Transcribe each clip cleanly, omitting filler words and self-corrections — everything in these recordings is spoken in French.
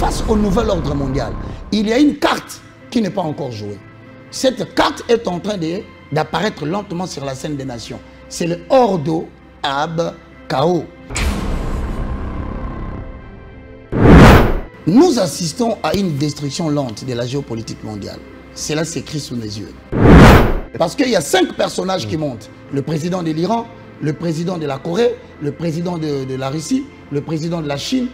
face au nouvel ordre mondial, il y a une carte qui n'est pas encore jouée. Cette carte est en train d'apparaître lentement sur la scène des nations. C'est le Ordo Ab Chaos. Nous assistons à une destruction lente de la géopolitique mondiale. Cela s'écrit sous mes yeux. Parce qu'il y a 5 personnages qui montent. Le président de l'Iran, le président de la Corée, le président de la Russie, le président de la Chine.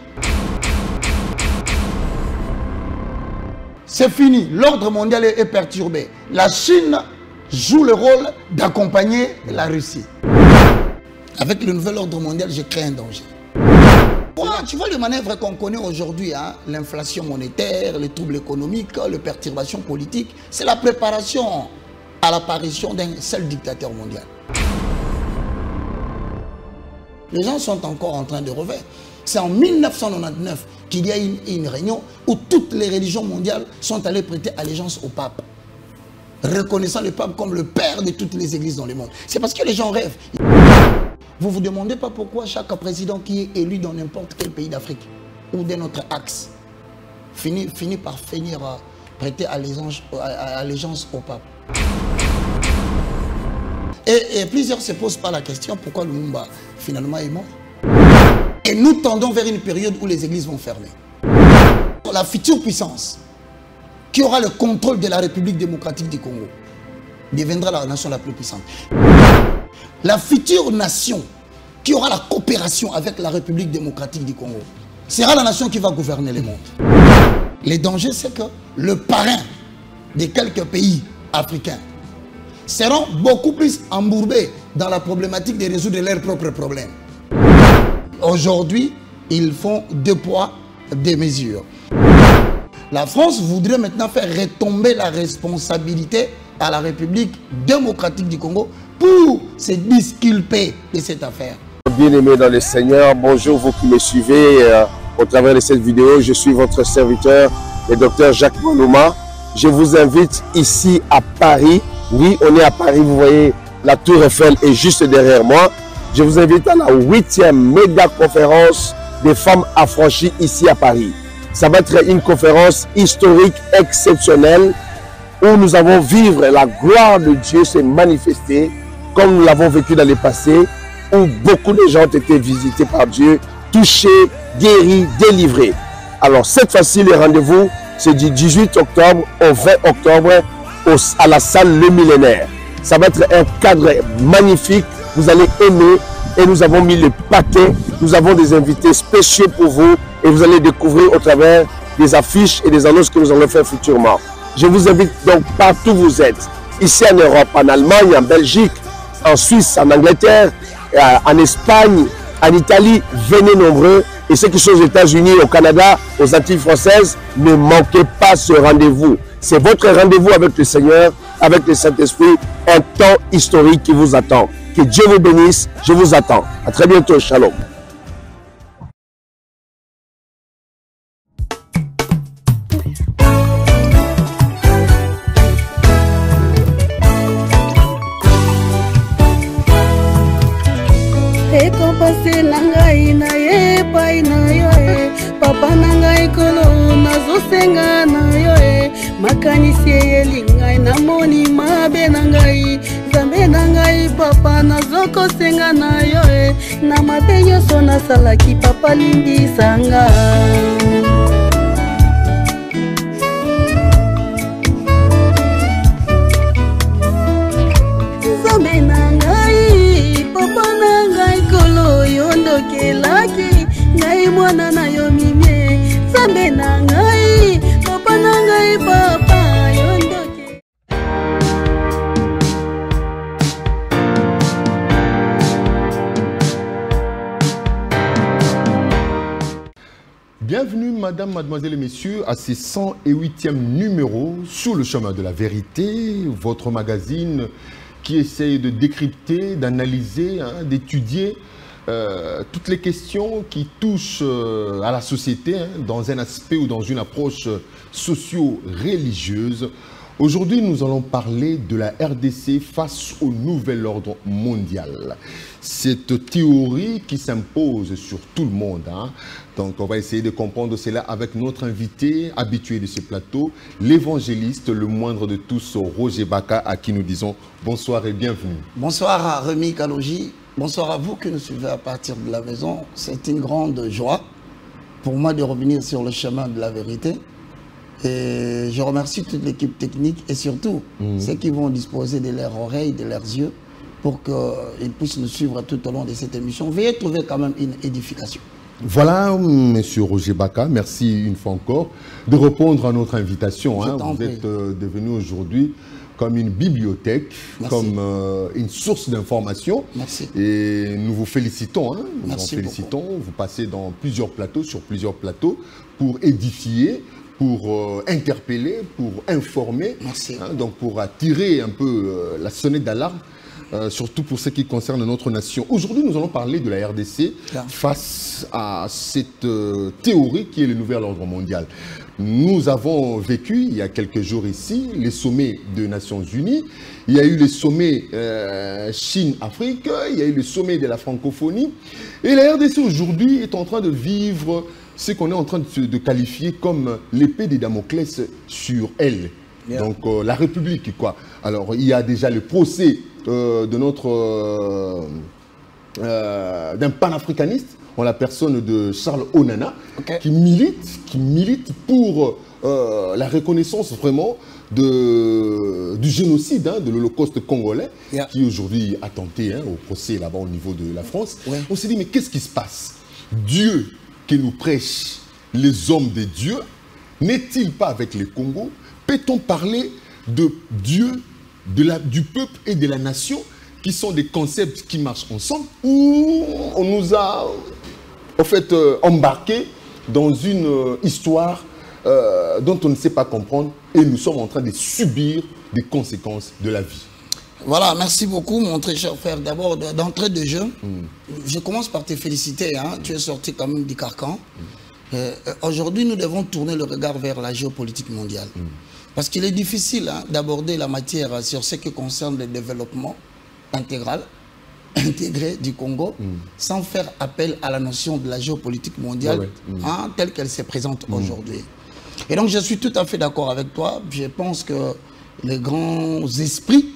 C'est fini. L'ordre mondial est perturbé. La Chine joue le rôle d'accompagner la Russie. Avec le nouvel ordre mondial, je crée un danger. Voilà, tu vois les manœuvres qu'on connaît aujourd'hui, hein, l'inflation monétaire, les troubles économiques, les perturbations politiques, c'est la préparation à l'apparition d'un seul dictateur mondial. Les gens sont encore en train de rêver. C'est en 1999 qu'il y a une réunion où toutes les religions mondiales sont allées prêter allégeance au pape, reconnaissant le pape comme le père de toutes les églises dans le monde. C'est parce que les gens rêvent. Vous ne vous demandez pas pourquoi chaque président qui est élu dans n'importe quel pays d'Afrique ou de notre axe finit par prêter allégeance au pape. Et plusieurs se posent pas la question pourquoi Lumumba finalement est mort. Et nous tendons vers une période où les églises vont fermer. La future puissance qui aura le contrôle de la République démocratique du Congo deviendra la nation la plus puissante. La future nation qui aura la coopération avec la République démocratique du Congo sera la nation qui va gouverner le monde. Le danger, c'est que le parrain de quelques pays africains seront beaucoup plus embourbés dans la problématique de résoudre leurs propres problèmes. Aujourd'hui, ils font 2 poids, 2 mesures. La France voudrait maintenant faire retomber la responsabilité à la République démocratique du Congo pour se disculper de cette affaire. Bien-aimés dans le Seigneur, bonjour vous qui me suivez au travers de cette vidéo. Je suis votre serviteur, le docteur Jacques Manouma. Je vous invite ici à Paris. Oui, on est à Paris, vous voyez, la Tour Eiffel est juste derrière moi. Je vous invite à la 8e méga conférence des femmes affranchies ici à Paris. Ça va être une conférence historique exceptionnelle où nous allons vivre la gloire de Dieu se manifester comme nous l'avons vécu dans le passé, où beaucoup de gens ont été visités par Dieu, touchés, guéris, délivrés. Alors cette fois-ci, le rendez-vous, c'est du 18 octobre au 20 octobre à la salle Le Millénaire. Ça va être un cadre magnifique, vous allez aimer et nous avons mis le paquet, nous avons des invités spéciaux pour vous et vous allez découvrir au travers des affiches et des annonces que nous allons faire futurement. Je vous invite donc partout où vous êtes, ici en Europe, en Allemagne, en Belgique, en Suisse, en Angleterre, en Espagne, en Italie, venez nombreux. Et ceux qui sont aux États-Unis, au Canada, aux Antilles françaises, ne manquez pas ce rendez-vous. C'est votre rendez-vous avec le Seigneur, avec le Saint-Esprit, un temps historique qui vous attend. Que Dieu vous bénisse, je vous attends. À très bientôt, shalom. Papa nangai kolo nazosenga na yo makanisi elingai namoni mabe nangai zambe nangai papa nazokosenga na yo na mabe nyonso nasalaki papa limbisanga zambe nangai papa nangai kolo yondokelaki ngai mwana na yo mimie zambe na ngai papa na ngai papa yondoke. Bienvenue madame, mademoiselles et messieurs à ce 108e numéro Sur le chemin de la vérité, votre magazine qui essaye de décrypter, d'analyser, d'étudier toutes les questions qui touchent à la société dans un aspect ou dans une approche socio-religieuse. Aujourd'hui, nous allons parler de la RDC face au nouvel ordre mondial. Cette théorie qui s'impose sur tout le monde. Hein. Donc, on va essayer de comprendre cela avec notre invité habitué de ce plateau, l'évangéliste, le moindre de tous, Roger Baka, à qui nous disons bonsoir et bienvenue. Bonsoir à Rémi Kalogi. Bonsoir à vous qui nous suivez à partir de la maison. C'est une grande joie pour moi de revenir sur le chemin de la vérité. Et je remercie toute l'équipe technique et surtout ceux qui vont disposer de leurs oreilles, de leurs yeux pour qu'ils puissent nous suivre tout au long de cette émission. Veuillez trouver quand même une édification. Voilà, Monsieur Roger Baka, merci une fois encore de répondre à notre invitation. Hein. Vous êtes devenu aujourd'hui comme une bibliothèque, comme une source d'information. Merci. Et nous vous félicitons. Hein. Nous merci vous félicitons. Beaucoup. Vous passez dans plusieurs plateaux, sur plusieurs plateaux, pour édifier, pour interpeller, pour informer, hein, donc pour attirer un peu la sonnette d'alarme, surtout pour ce qui concerne notre nation. Aujourd'hui, nous allons parler de la RDC face à cette théorie qui est le nouvel ordre mondial. Nous avons vécu, il y a quelques jours ici, les sommets des Nations Unies. Il y a eu le sommet Chine-Afrique, il y a eu le sommet de la francophonie. Et la RDC aujourd'hui est en train de vivre ce qu'on est en train de qualifier comme l'épée de Damoclès sur elle. Donc la République, quoi. Alors il y a déjà le procès de notre d'un panafricaniste, en la personne de Charles Onana, qui milite pour la reconnaissance vraiment du génocide, hein, de l'Holocauste congolais, qui aujourd'hui a tenté au procès là-bas au niveau de la France. On s'est dit, mais qu'est-ce qui se passe? Dieu que nous prêchent les hommes de Dieu, n'est-il pas avec les Congos? Peut-on parler de Dieu, du peuple et de la nation, qui sont des concepts qui marchent ensemble, ou on nous a en fait embarqués dans une histoire dont on ne sait pas comprendre et nous sommes en train de subir des conséquences de la vie? Voilà, merci beaucoup mon très cher frère. D'abord, d'entrée de jeu, je commence par te féliciter. Hein. Tu es sorti quand même du carcan. Aujourd'hui, nous devons tourner le regard vers la géopolitique mondiale. Parce qu'il est difficile d'aborder la matière sur ce qui concerne le développement intégré du Congo sans faire appel à la notion de la géopolitique mondiale telle qu'elle se présente aujourd'hui. Et donc, je suis tout à fait d'accord avec toi. Je pense que les grands esprits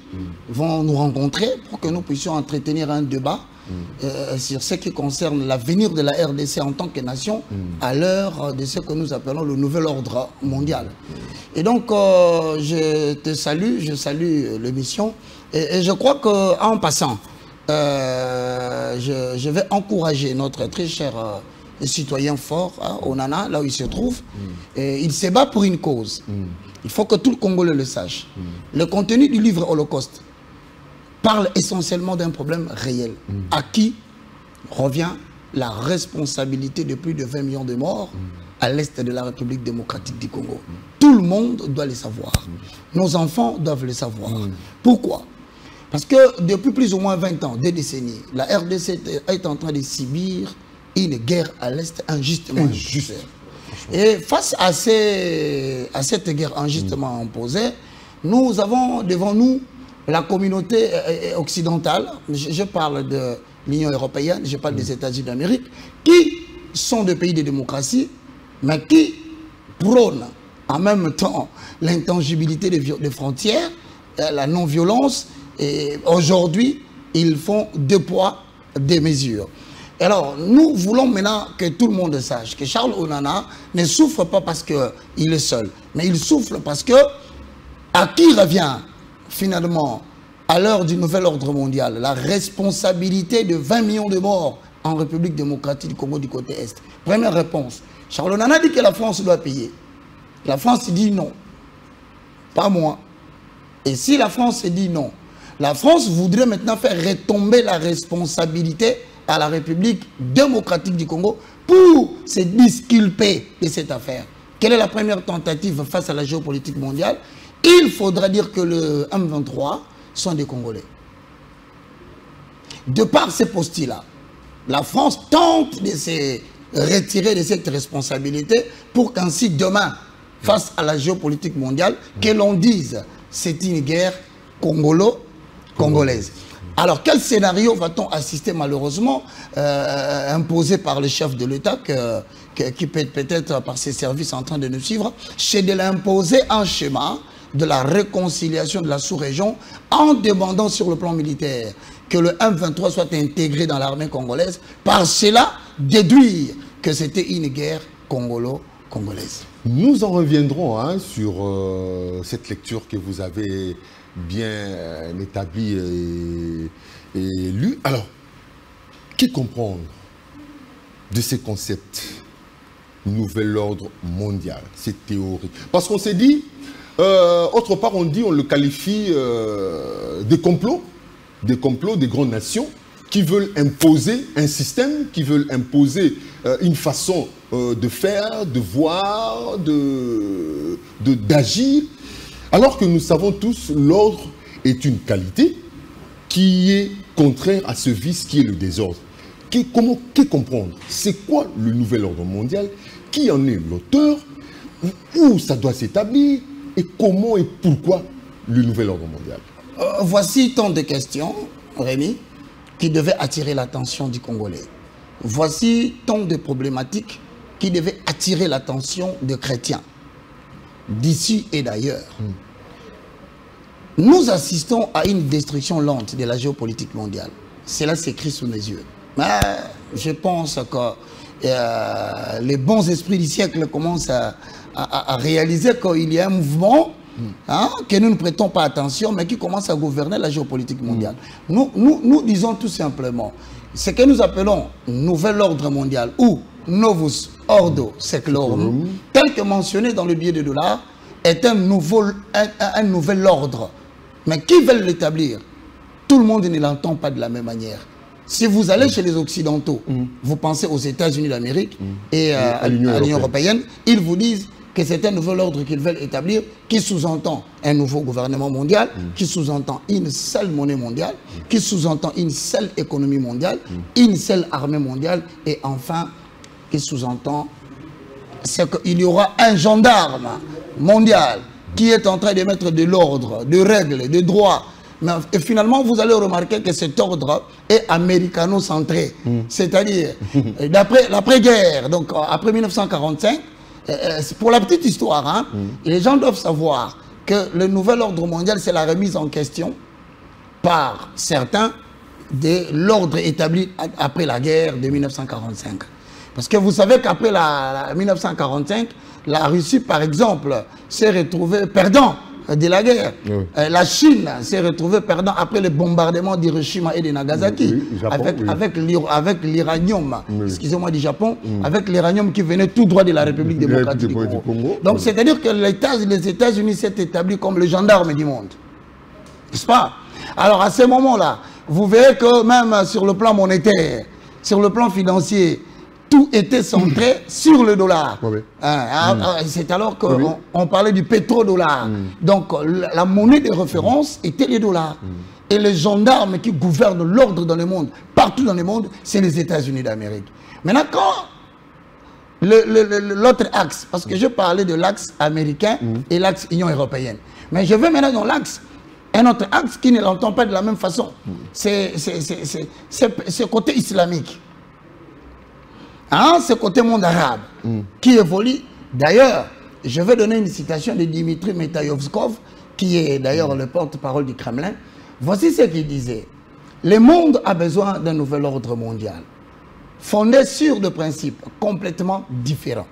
vont nous rencontrer pour que nous puissions entretenir un débat sur ce qui concerne l'avenir de la RDC en tant que nation à l'heure de ce que nous appelons le nouvel ordre mondial. Et donc, je te salue, je salue l'émission et je crois qu'en passant, je vais encourager notre très cher citoyen fort, Onana, là où il se trouve. Et il se bat pour une cause. Il faut que tout le Congolais le sache. Le contenu du livre Holocauste parle essentiellement d'un problème réel. À qui revient la responsabilité de plus de 20 millions de morts à l'est de la République démocratique du Congo? Tout le monde doit le savoir. Nos enfants doivent le savoir. Pourquoi? Parce que depuis plus ou moins 20 ans, 2 décennies, la RDC est en train de subir une guerre à l'est injustement imposée. Et face à cette guerre injustement imposée, nous avons devant nous la communauté occidentale, je parle de l'Union européenne, je parle des États-Unis d'Amérique, qui sont des pays de démocratie, mais qui prônent en même temps l'intangibilité des frontières, la non-violence, et aujourd'hui, ils font 2 poids, 2 mesures. Alors, nous voulons maintenant que tout le monde sache que Charles Onana ne souffre pas parce qu'il est seul, mais il souffre parce que, à qui revient finalement, à l'heure du nouvel ordre mondial, la responsabilité de 20 millions de morts en République démocratique du Congo du côté Est? Première réponse, Charles Onana dit que la France doit payer. La France dit non, pas moi. Et si la France dit non, la France voudrait maintenant faire retomber la responsabilité à la République démocratique du Congo pour se disculper de cette affaire. Quelle est la première tentative face à la géopolitique mondiale? Il faudra dire que le M23 sont des Congolais. De par ces postulats, la France tente de se retirer de cette responsabilité pour qu'ainsi demain, face à la géopolitique mondiale, que l'on dise c'est une guerre congolaise. Alors, quel scénario va-t-on assister malheureusement, imposé par le chef de l'État, qui peut peut-être par ses services en train de nous suivre, c'est de l'imposer un schéma de la réconciliation de la sous-région en demandant sur le plan militaire que le M23 soit intégré dans l'armée congolaise, par cela déduire que c'était une guerre congolaise. Nous en reviendrons sur cette lecture que vous avez bien établie et lue. Alors, que comprendre de ces concepts nouvel ordre mondial, cette théorie? Parce qu'on s'est dit, autre part on dit, on le qualifie des complots, des grandes nations qui veulent imposer un système, qui veulent imposer une façon de faire, de voir, d'agir, alors que nous savons tous, l'ordre est une qualité qui est contraire à ce vice qui est le désordre. Que comprendre? C'est quoi le nouvel ordre mondial? Qui en est l'auteur? Où ça doit s'établir? Et comment et pourquoi le nouvel ordre mondial? Voici tant de questions, Rémi, qui devaient attirer l'attention du Congolais. Voici tant de problématiques qui devaient attirer l'attention des chrétiens, d'ici et d'ailleurs. Nous assistons à une destruction lente de la géopolitique mondiale. Cela s'écrit sous nos yeux. Mais je pense que les bons esprits du siècle commencent à réaliser qu'il y a un mouvement que nous ne prêtons pas attention, mais qui commence à gouverner la géopolitique mondiale. Nous disons tout simplement, ce que nous appelons nouvel ordre mondial ou novus ordo seclorum, tel que mentionné dans le billet de dollar, est un nouvel ordre. Mais qui veut l'établir? Tout le monde ne l'entend pas de la même manière. Si vous allez chez les Occidentaux, vous pensez aux États-Unis d'Amérique et à l'Union européenne, ils vous disent que c'est un nouvel ordre qu'ils veulent établir, qui sous-entend un nouveau gouvernement mondial, qui sous-entend une seule monnaie mondiale, qui sous-entend une seule économie mondiale, une seule armée mondiale, et enfin, qui sous-entend qu'il y aura un gendarme mondial qui est en train de mettre de l'ordre, de règles, de droits. Et finalement, vous allez remarquer que cet ordre est américano-centré. C'est-à-dire, d'après l'après-guerre, donc après 1945, pour la petite histoire, les gens doivent savoir que le nouvel ordre mondial, c'est la remise en question par certains de l'ordre établi après la guerre de 1945. Parce que vous savez qu'après 1945, la Russie, par exemple, s'est retrouvée perdant de la guerre. La Chine s'est retrouvée perdant après le bombardement d'Hiroshima et de Nagasaki, avec l'uranium, excusez-moi, du Japon, avec l'uranium qui venait tout droit de la République démocratique du Congo. Donc c'est-à-dire que les États-Unis s'est établi comme le gendarme du monde. N'est-ce pas? Alors à ce moment-là, vous verrez que même sur le plan monétaire, sur le plan financier, tout était centré sur le dollar. C'est alors qu'on parlait du pétrodollar. Donc la monnaie de référence était les dollars. Et les gendarmes qui gouvernent l'ordre dans le monde, partout dans le monde, c'est les États-Unis d'Amérique. Maintenant, quand l'autre axe, parce que je parlais de l'axe américain et l'axe Union européenne, mais je vais maintenant dans l'axe, un autre axe qui ne l'entend pas de la même façon. C'est ce côté islamique. Ce côté monde arabe qui évolue. D'ailleurs, je vais donner une citation de Dimitri Metaïovskov, qui est d'ailleurs le porte-parole du Kremlin. Voici ce qu'il disait. Le monde a besoin d'un nouvel ordre mondial, fondé sur des principes complètement différents.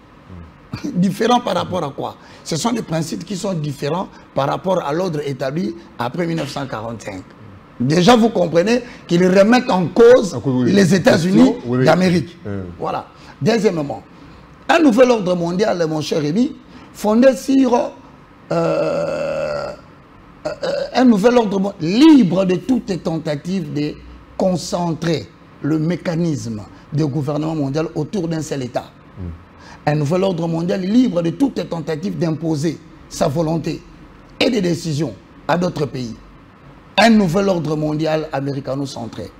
Différents par rapport à quoi? Ce sont des principes qui sont différents par rapport à l'ordre établi après 1945. Déjà, vous comprenez qu'ils remettent en cause les États-Unis d'Amérique. Voilà. Deuxièmement, un nouvel ordre mondial, mon cher Rémi, fondé sur un nouvel ordre libre de toute tentative de concentrer le mécanisme de gouvernement mondial autour d'un seul État. Un nouvel ordre mondial libre de toute tentative d'imposer sa volonté et des décisions à d'autres pays. Un nouvel ordre mondial américano-centré.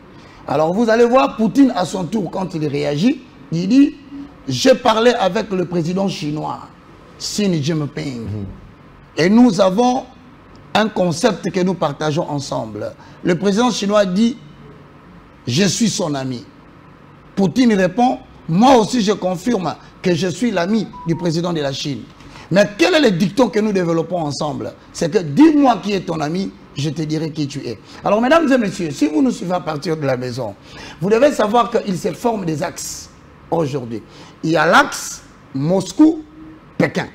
Alors vous allez voir Poutine à son tour, quand il réagit, il dit « J'ai parlé avec le président chinois Xi Jinping. Et nous avons un concept que nous partageons ensemble. Le président chinois dit « Je suis son ami ». Poutine répond « Moi aussi je confirme que je suis l'ami du président de la Chine ». Mais quel est le dicton que nous développons ensemble? C'est que dis-moi qui est ton ami, je te dirai qui tu es. Alors mesdames et messieurs, si vous nous suivez à partir de la maison, vous devez savoir qu'il se forme des axes aujourd'hui. Il y a l'axe Moscou-Pékin.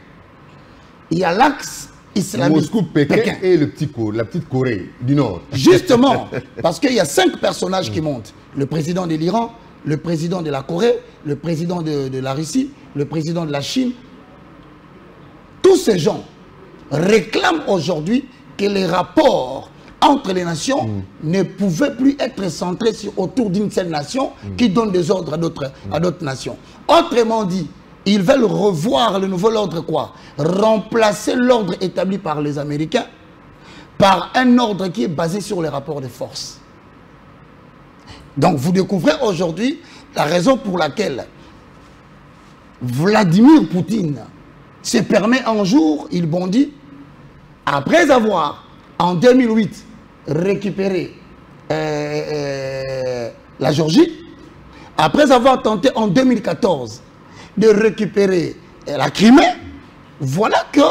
Il y a l'axe islamique. Moscou-Pékin et la petite Corée du Nord. Justement, parce qu'il y a 5 personnages qui montent. Le président de l'Iran, le président de la Corée, le président de la Russie, le président de la Chine. Tous ces gens réclament aujourd'hui que les rapports entre les nations ne pouvaient plus être centrés autour d'une seule nation qui donne des ordres à d'autres nations. Autrement dit, ils veulent revoir le nouvel ordre quoi? Remplacer l'ordre établi par les Américains par un ordre qui est basé sur les rapports de force. Donc vous découvrez aujourd'hui la raison pour laquelle Vladimir Poutine se permet un jour, il bondit, après avoir en 2008 récupéré la Géorgie, après avoir tenté en 2014 de récupérer la Crimée, voilà que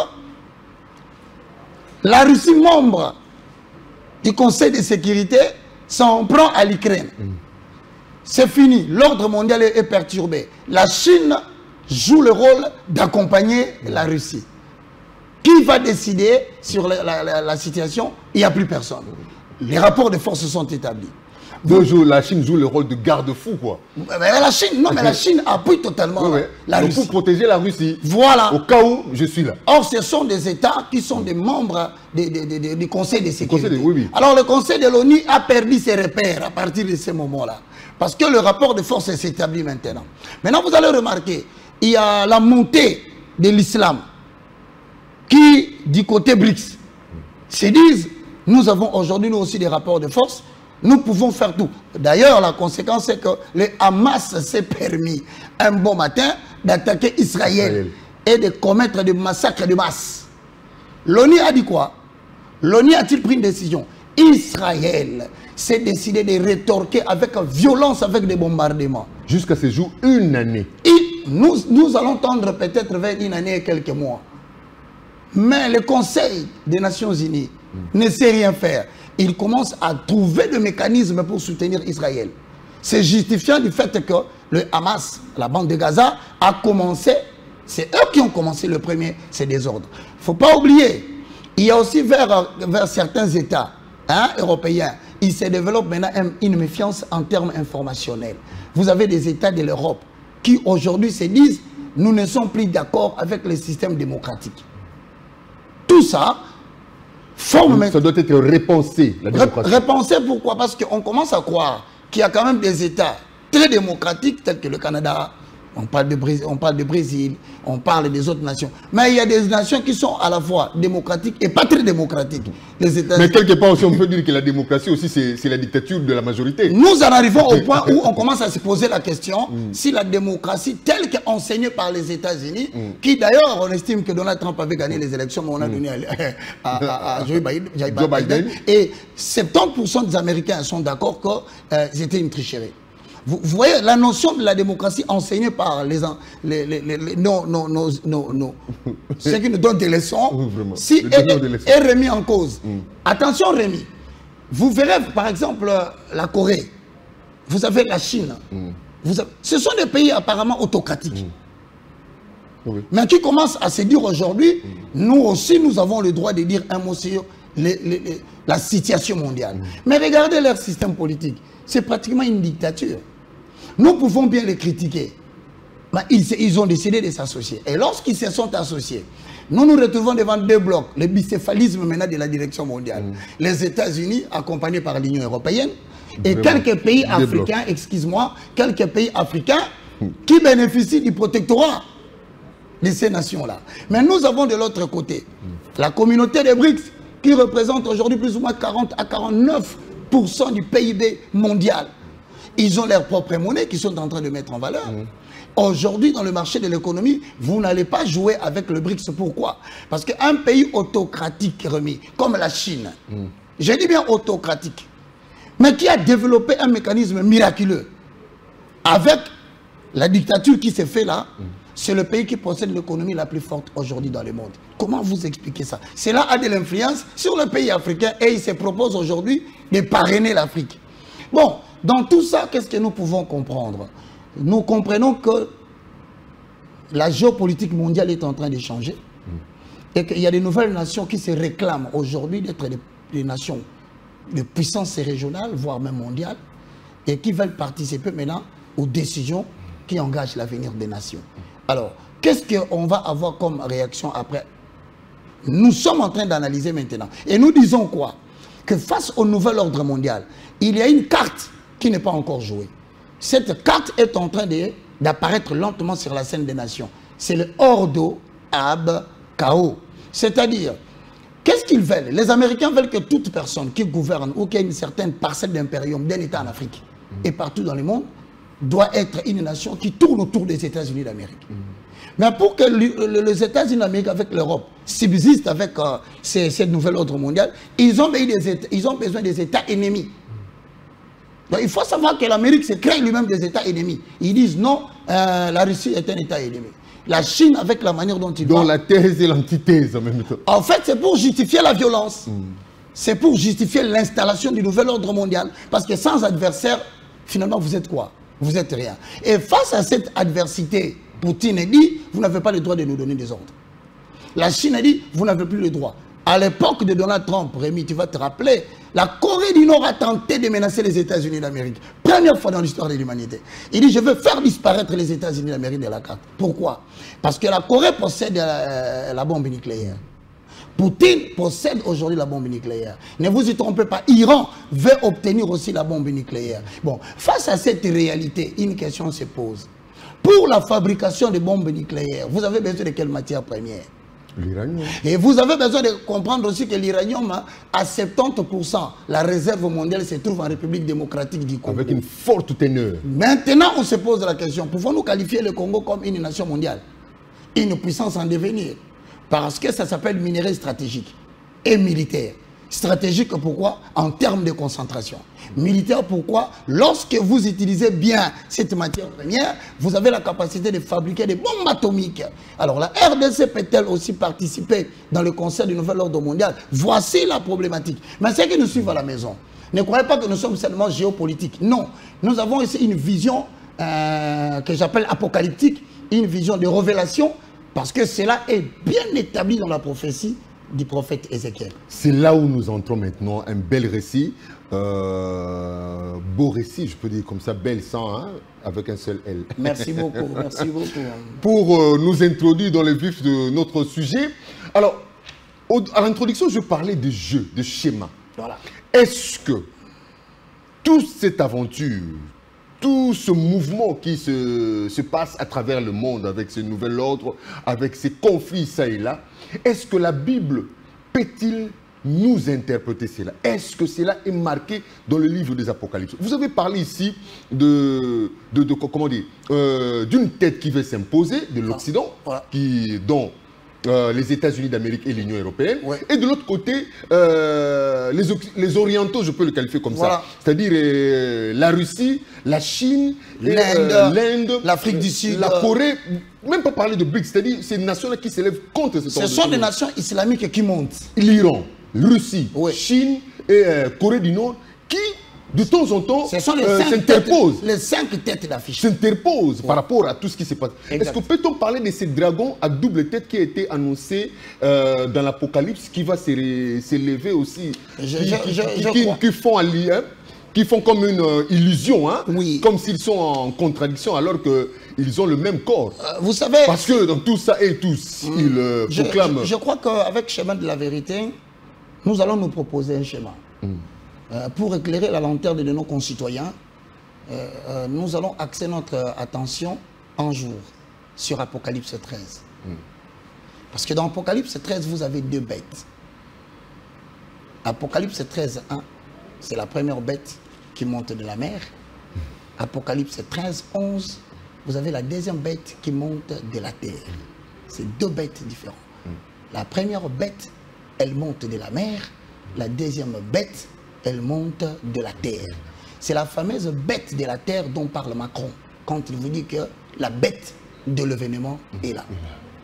la Russie, membre du Conseil de sécurité, s'en prend à l'Ukraine. C'est fini, l'ordre mondial est perturbé. La Chine joue le rôle d'accompagner la Russie. Qui va décider sur la situation? Il n'y a plus personne. Les rapports de force sont établis. La Chine joue le rôle de garde-fou, quoi. Mais la Chine, non, mais la Chine appuie totalement la Russie. Pour protéger la Russie. Voilà. Au cas où je suis là. Or, ce sont des États qui sont des membres du Conseil de sécurité. Oui. Alors, le Conseil de l'ONU a perdu ses repères à partir de ce moment-là. Parce que le rapport de force s'établit maintenant. Maintenant, vous allez remarquer, il y a la montée de l'islam qui, du côté BRICS, se disent, nous avons aujourd'hui nous aussi des rapports de force, nous pouvons faire tout. D'ailleurs, la conséquence c'est que le Hamas s'est permis un bon matin d'attaquer Israël et de commettre des massacres de masse. L'ONU a dit quoi? L'ONU a-t-il pris une décision? Israël s'est décidé de rétorquer avec violence, avec des bombardements. Jusqu'à ce jour, une année. Et nous allons tendre peut-être vers une année et quelques mois. Mais le Conseil des Nations Unies ne sait rien faire. Il commence à trouver des mécanismes pour soutenir Israël. C'est justifiant du fait que le Hamas, la bande de Gaza, a commencé, c'est eux qui ont commencé le premier, ces désordres. Il ne faut pas oublier, il y a aussi vers certains États européens, il se développe maintenant une méfiance en termes informationnels. Vous avez des États de l'Europe qui aujourd'hui se disent, nous ne sommes plus d'accord avec le système démocratique. Tout ça forme... Ça doit être repensé, la démocratie. Repensé pourquoi? Parce qu'on commence à croire qu'il y a quand même des États très démocratiques tels que le Canada, on parle de Brésil, on parle des autres nations. Mais il y a des nations qui sont à la fois démocratiques et pas très démocratiques. Les États-Unis. Mais quelque part aussi, on peut dire que la démocratie aussi, c'est la dictature de la majorité. Nous en arrivons au point où on commence à se poser la question si la démocratie telle qu'enseignée par les États-Unis, qui d'ailleurs, on estime que Donald Trump avait gagné les élections, mais on a donné à Joe Biden. Et 70% des Américains sont d'accord que c'était une tricherie. Vous voyez la notion de la démocratie enseignée par ceux qui nous donnent des leçons, si est remis en cause. Attention Rémi, vous verrez par exemple la Corée, vous avez la Chine, ce sont des pays apparemment autocratiques. Mais qui commencent à se dire aujourd'hui, nous aussi nous avons le droit de dire un mot sur la situation mondiale. Mais regardez leur système politique, c'est pratiquement une dictature. Nous pouvons bien les critiquer, mais ils ont décidé de s'associer. Et lorsqu'ils se sont associés, nous nous retrouvons devant deux blocs, le bicéphalisme maintenant de la direction mondiale. Les États-Unis, accompagnés par l'Union européenne, et quelques pays africains, excuse-moi, quelques pays africains qui bénéficient du protectorat de ces nations-là. Mais nous avons de l'autre côté la communauté des BRICS, qui représente aujourd'hui plus ou moins 40 à 49% du PIB mondial. Ils ont leur propre monnaie qu'ils sont en train de mettre en valeur. Aujourd'hui, dans le marché de l'économie, vous n'allez pas jouer avec le BRICS. Pourquoi? Parce qu'un pays autocratique, Rémi, comme la Chine, je dis bien autocratique, mais qui a développé un mécanisme miraculeux avec la dictature qui s'est fait là, c'est le pays qui possède l'économie la plus forte aujourd'hui dans le monde. Comment vous expliquez ça? Cela a de l'influence sur le pays africain et il se propose aujourd'hui de parrainer l'Afrique. Bon, dans tout ça, qu'est-ce que nous pouvons comprendre? Nous comprenons que la géopolitique mondiale est en train de changer et qu'il y a de nouvelles nations qui se réclament aujourd'hui d'être des nations de puissance régionale, voire même mondiale, et qui veulent participer maintenant aux décisions qui engagent l'avenir des nations. Alors, qu'est-ce qu'on va avoir comme réaction après? Nous sommes en train d'analyser maintenant. Et nous disons quoi? Que face au nouvel ordre mondial, il y a une carte qui n'est pas encore jouée. Cette carte est en train d'apparaître lentement sur la scène des nations. C'est le Ordo Ab Chaos. C'est-à-dire, qu'est-ce qu'ils veulent? Les Américains veulent que toute personne qui gouverne ou qui a une certaine parcelle d'impérium d'un État en Afrique et partout dans le monde doit être une nation qui tourne autour des États-Unis d'Amérique. Mais pour que les États-Unis d'Amérique avec l'Europe subsistent avec cette nouvelle ordre mondial, ils ont besoin des États ennemis. Donc, il faut savoir que l'Amérique se crée lui-même des États ennemis. Ils disent non, la Russie est un État ennemi. La Chine, avec la manière dont ils Dans la thèse et l'antithèse en même temps. En fait, c'est pour justifier la violence. C'est pour justifier l'installation du nouvel ordre mondial. Parce que sans adversaire, finalement, vous êtes quoi? Vous êtes rien. Et face à cette adversité, Poutine dit, vous n'avez pas le droit de nous donner des ordres. La Chine a dit, vous n'avez plus le droit. À l'époque de Donald Trump, Rémi, tu vas te rappeler, la Corée du Nord a tenté de menacer les États-Unis d'Amérique. Première fois dans l'histoire de l'humanité. Il dit, je veux faire disparaître les États-Unis d'Amérique de la carte. Pourquoi? Parce que la Corée possède la bombe nucléaire. Poutine possède aujourd'hui la bombe nucléaire. Ne vous y trompez pas, Iran veut obtenir aussi la bombe nucléaire. Bon, face à cette réalité, une question se pose. Pour la fabrication de bombes nucléaires, vous avez besoin de quelle matière première? L'uranium. Et vous avez besoin de comprendre aussi que l'uranium, à 70%, la réserve mondiale se trouve en République démocratique du Congo. Avec une forte teneur. Maintenant, on se pose la question, pouvons-nous qualifier le Congo comme une nation mondiale? Une puissance en devenir? Parce que ça s'appelle minerai stratégique et militaire. Stratégique pourquoi? En termes de concentration. Militaire pourquoi? Lorsque vous utilisez bien cette matière première, vous avez la capacité de fabriquer des bombes atomiques. Alors la RDC peut-elle aussi participer dans le concert du nouvel ordre mondial? Voici la problématique. Mais ceux qui nous suivent à la maison, ne croyez pas que nous sommes seulement géopolitiques. Non, nous avons ici une vision que j'appelle apocalyptique, une vision de révélation, parce que cela est bien établi dans la prophétie du prophète Ézéchiel. C'est là où nous entrons maintenant, un bel récit, beau récit, je peux dire comme ça, bel sang, hein, avec un seul L. Merci beaucoup, merci beaucoup. Pour nous introduire dans le vif de notre sujet, alors, à l'introduction, je parlais de jeu, de schéma. Voilà. Est-ce que toute cette aventure, tout ce mouvement qui se passe à travers le monde avec ce nouvel ordre, avec ces conflits ça et là, est-ce que la Bible peut-il nous interpréter cela? Est-ce que cela est marqué dans le livre des Apocalypses? Vous avez parlé ici comment dire, d'une tête qui veut s'imposer, de l'Occident, voilà, dont les États-Unis d'Amérique et l'Union européenne, ouais, et de l'autre côté, les Orientaux, je peux le qualifier comme voilà, ça, c'est-à-dire la Russie, la Chine, l'Inde, l'Afrique du Sud, la Corée, même pas parler de BRICS, c'est-à-dire ces nations-là qui s'élèvent contre ce Ce sont des nations islamiques qui montent. L'Iran, Russie, ouais, Chine et Corée du Nord, qui de temps en temps s'interposent. Les 5 têtes d'affiche. S'interposent par rapport à tout ce qui se passe. Est-ce que peut-on parler de ces dragons à double tête qui a été annoncé dans l'Apocalypse, qui va s'élever aussi, qui font comme une illusion, hein, oui, comme s'ils sont en contradiction alors qu'ils ont le même corps. Vous savez... Parce que dans tout ça et tous, ils proclament... Je crois qu'avec Chemin de la Vérité, nous allons nous proposer un schéma. Pour éclairer la lanterne de nos concitoyens, nous allons axer notre attention un jour sur Apocalypse 13. Parce que dans Apocalypse 13, vous avez 2 bêtes. Apocalypse 13, 1, c'est la première bête qui monte de la mer. Apocalypse 13, 11, vous avez la deuxième bête qui monte de la terre. C'est deux bêtes différentes. La première bête, elle monte de la mer. La deuxième bête, elle monte de la terre. C'est la fameuse bête de la terre dont parle Macron quand il vous dit que la bête de l'événement est là.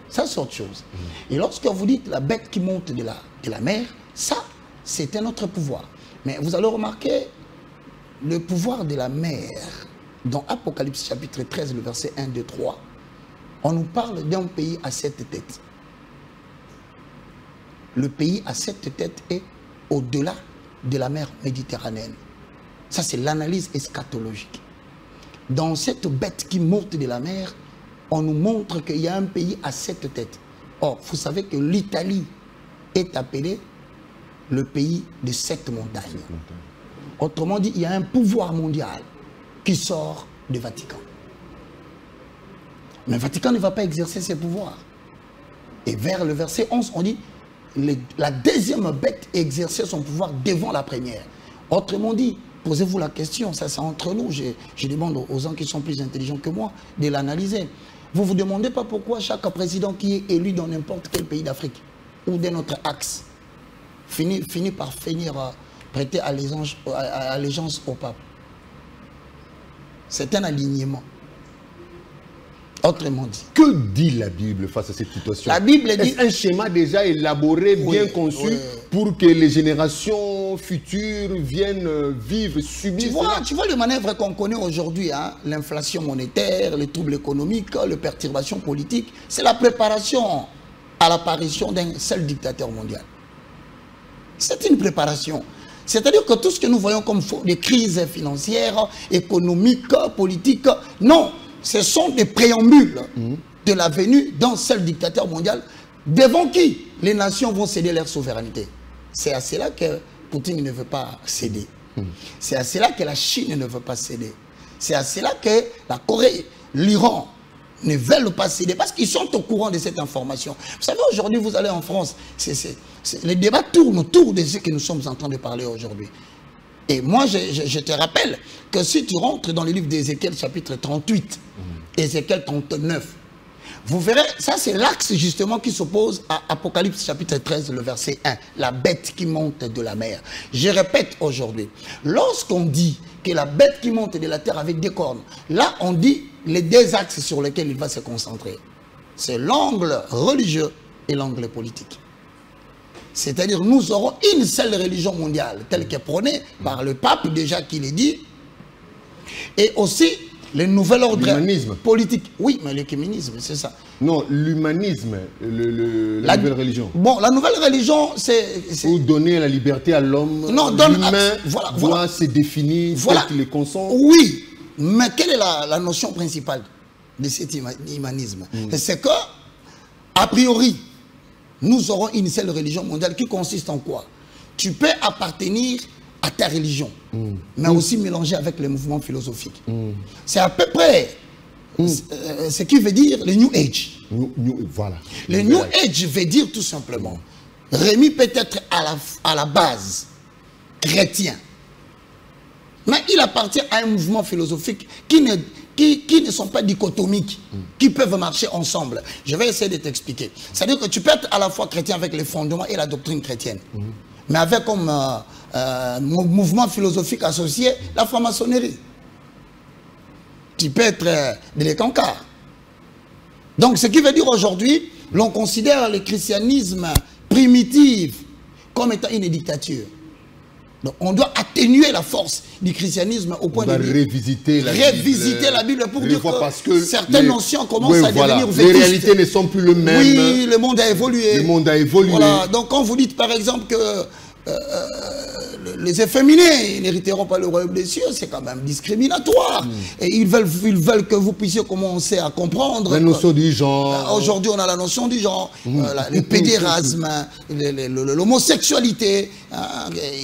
Ça, c'est autre chose. Et lorsque vous dites la bête qui monte de la mer, ça, c'est un autre pouvoir. Mais vous allez remarquer le pouvoir de la mer. Dans Apocalypse chapitre 13, le verset 1, 2, 3, on nous parle d'un pays à 7 têtes. Le pays à 7 têtes est au-delà de la mer Méditerranéenne. Ça, c'est l'analyse eschatologique. Dans cette bête qui monte de la mer, on nous montre qu'il y a un pays à 7 têtes. Or, vous savez que l'Italie est appelée le pays de 7 montagnes. Autrement dit, il y a un pouvoir mondial qui sort du Vatican. Mais le Vatican ne va pas exercer ses pouvoirs. Et vers le verset 11, on dit la deuxième bête exerçait son pouvoir devant la première. Autrement dit, posez-vous la question, ça c'est entre nous, je demande aux gens qui sont plus intelligents que moi de l'analyser. Vous ne vous demandez pas pourquoi chaque président qui est élu dans n'importe quel pays d'Afrique ou de notre axe finit par prêter allégeance au pape. C'est un alignement. Autrement dit. Que dit la Bible face à cette situation? La Bible dit... Est-ce un schéma déjà élaboré, bien conçu, pour que les générations futures viennent vivre, subir tu vois le manœuvre qu'on connaît aujourd'hui, hein? L'inflation monétaire, les troubles économiques, les perturbations politiques, c'est la préparation à l'apparition d'un seul dictateur mondial. C'est une préparation. C'est-à-dire que tout ce que nous voyons comme des crises financières, économiques, politiques, non, ce sont des préambules de la venue d'un seul dictateur mondial devant qui les nations vont céder leur souveraineté. C'est à cela que Poutine ne veut pas céder. C'est à cela que la Chine ne veut pas céder. C'est à cela que la Corée, l'Iran ne veulent pas céder parce qu'ils sont au courant de cette information. Vous savez, aujourd'hui, vous allez en France, les débats tournent autour de ce que nous sommes en train de parler aujourd'hui. Et moi, je te rappelle que si tu rentres dans le livre d'Ézéchiel, chapitre 38, Ézéchiel 39, vous verrez, ça c'est l'axe justement qui s'oppose à Apocalypse chapitre 13, le verset 1, la bête qui monte de la mer. Je répète aujourd'hui, lorsqu'on dit que la bête qui monte de la terre avec des cornes, là on dit les deux axes sur lesquels il va se concentrer. C'est l'angle religieux et l'angle politique. C'est-à-dire nous aurons une seule religion mondiale, telle qu'est prônée par le pape déjà qui l'a dit, et aussi le nouvel ordre politique. Oui, mais l'écuménisme, c'est ça. Non, l'humanisme, la nouvelle religion. Bon, la nouvelle religion, c'est... Pour donner la liberté à l'homme, l'humain doit se définir tel qu'il est consent. Oui, mais quelle est la notion principale de cet humanisme? C'est que, a priori, nous aurons une seule religion mondiale qui consiste en quoi? Tu peux appartenir à ta religion, mais aussi mélanger avec les mouvements philosophiques. C'est à peu près ce qui veut dire le New Age. Voilà. Le New Age veut dire tout simplement, Rémi peut être à la base chrétien, mais il appartient à un mouvement philosophique qui ne sont pas dichotomiques, qui peuvent marcher ensemble. Je vais essayer de t'expliquer. C'est-à-dire que tu peux être à la fois chrétien avec les fondements et la doctrine chrétienne, mais avec comme mouvement philosophique associé la franc-maçonnerie. Tu peux être de l'écancard. Donc ce qui veut dire aujourd'hui, l'on considère le christianisme primitif comme étant une dictature. Donc on doit atténuer la force du christianisme au point de révisiter la Bible pour dire que certaines notions commencent à devenir vétustes. Les réalités ne sont plus les mêmes. Oui, le monde a évolué. Le monde a évolué. Voilà. Donc quand vous dites par exemple que les efféminés n'hériteront pas le royaume des cieux, c'est quand même discriminatoire. Et ils veulent que vous puissiez commencer à comprendre. La notion du genre. Aujourd'hui, on a la notion du genre, le pédérasme, l'homosexualité.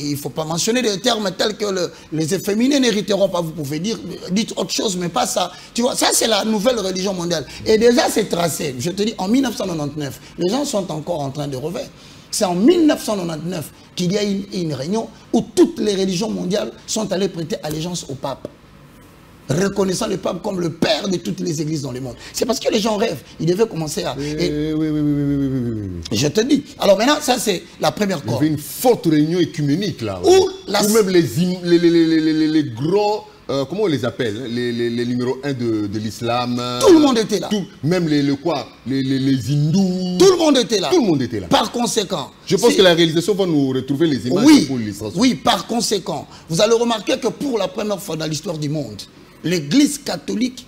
Il ne faut pas mentionner des termes tels que les efféminés n'hériteront pas. Vous pouvez dire, dites autre chose, mais pas ça. Tu vois, ça c'est la nouvelle religion mondiale. Et déjà, c'est tracé. Je te dis, en 1999, les gens sont encore en train de rêver. C'est en 1999 qu'il y a une réunion où toutes les religions mondiales sont allées prêter allégeance au pape. reconnaissant le pape comme le père de toutes les églises dans le monde. C'est parce que les gens rêvent. Ils devaient commencer à... Oui. Je te dis. Alors maintenant, ça c'est la première corde. Il y avait une forte réunion écuménique là. Où même les gros... comment on les appelle? Les numéros 1 de l'islam. Tout le monde était là. Même les hindous. Tout le monde était là. Tout le monde était là. Par conséquent... Je pense que la réalisation va nous retrouver les images pour l'illustration. Oui, par conséquent, vous allez remarquer que pour la première fois dans l'histoire du monde, l'Église catholique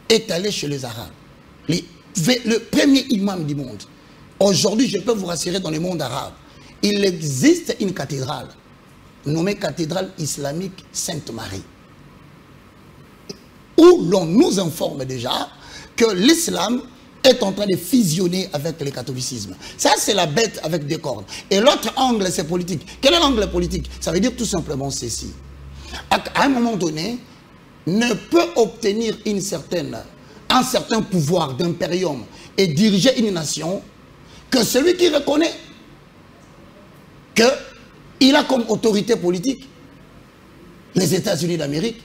est allée chez les Arabes. Le premier imam du monde. Aujourd'hui, je peux vous rassurer, dans le monde arabe, il existe une cathédrale nommée cathédrale islamique Sainte-Marie, où l'on nous informe déjà que l'islam est en train de fusionner avec le catholicisme. Ça, c'est la bête avec deux cornes. Et l'autre angle, c'est politique. Quel est l'angle politique? Ça veut dire tout simplement ceci. À un moment donné, ne peut obtenir un certain pouvoir d'impérium et diriger une nation que celui qui reconnaît qu'il a comme autorité politique les États-Unis d'Amérique,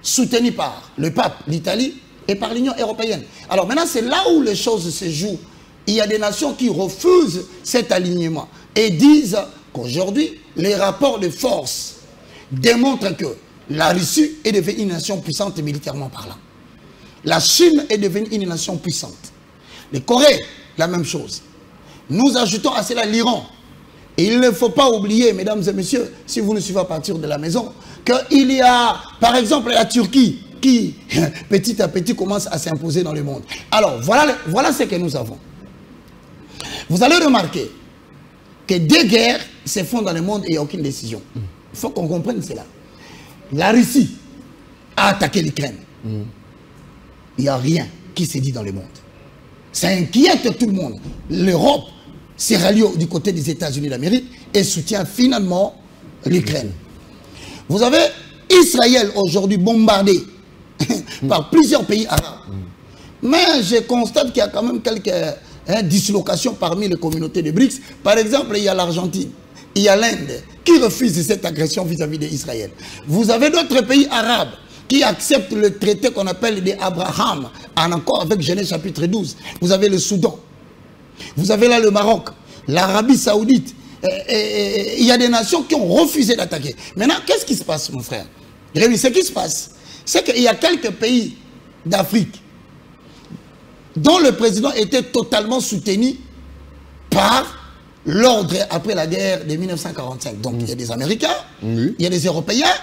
soutenus par le pape, l'Italie, et par l'Union européenne. Alors maintenant, c'est là où les choses se jouent. Il y a des nations qui refusent cet alignement et disent qu'aujourd'hui, les rapports de force démontrent que la Russie est devenue une nation puissante militairement parlant. La Chine est devenue une nation puissante. Les Corées, la même chose. Nous ajoutons à cela l'Iran. Et il ne faut pas oublier, mesdames et messieurs, si vous nous suivez à partir de la maison, qu'il y a, par exemple, la Turquie, qui, petit à petit, commence à s'imposer dans le monde. Alors, voilà ce que nous avons. Vous allez remarquer que des guerres se font dans le monde et il n'y a aucune décision. Il faut qu'on comprenne cela. La Russie a attaqué l'Ukraine. Il n'y a rien qui se dit dans le monde. Ça inquiète tout le monde. L'Europe s'est ralliée du côté des États-Unis d'Amérique et soutient finalement l'Ukraine. Vous avez Israël aujourd'hui bombardé par plusieurs pays arabes. Mais je constate qu'il y a quand même quelques dislocations parmi les communautés de BRICS. Par exemple, il y a l'Argentine, il y a l'Inde qui refuse cette agression vis-à-vis d'Israël. Vous avez d'autres pays arabes qui acceptent le traité qu'on appelle d'Abraham, en accord avec Genèse chapitre 12. Vous avez le Soudan. Vous avez là le Maroc, l'Arabie Saoudite. Il y a des nations qui ont refusé d'attaquer. Maintenant, qu'est-ce qui se passe, mon frère? Rémi, ce qui se passe, c'est qu'il y a quelques pays d'Afrique dont le président était totalement soutenu par l'ordre après la guerre de 1945. Donc, il y a des Américains, il y a des Européens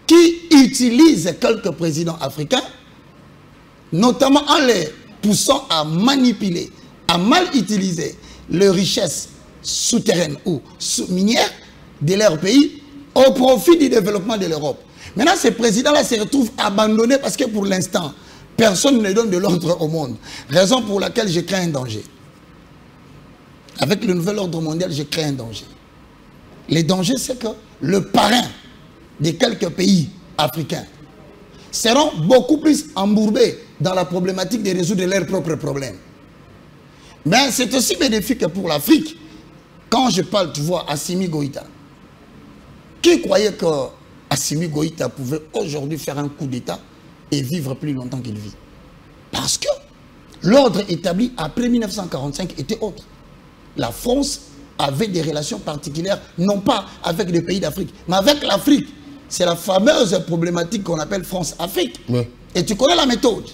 qui utilisent quelques présidents africains, notamment en les poussant à manipuler, à mal utiliser les richesses souterraines ou minières de leur pays au profit du développement de l'Europe. Maintenant, ces présidents-là se retrouvent abandonnés parce que pour l'instant, personne ne donne de l'ordre au monde. Raison pour laquelle je crains un danger. Avec le nouvel ordre mondial, je crains un danger. Le danger, c'est que le parrain de quelques pays africains seront beaucoup plus embourbés dans la problématique de résoudre leurs propres problèmes. Mais c'est aussi bénéfique pour l'Afrique. Quand je parle, tu vois, Assimi Goïta. Qui croyait que Assimi Goïta pouvait aujourd'hui faire un coup d'État et vivre plus longtemps qu'il vit? Parce que l'ordre établi après 1945 était autre. La France avait des relations particulières, non pas avec les pays d'Afrique, mais avec l'Afrique. C'est la fameuse problématique qu'on appelle France-Afrique. Ouais. Et tu connais la méthode.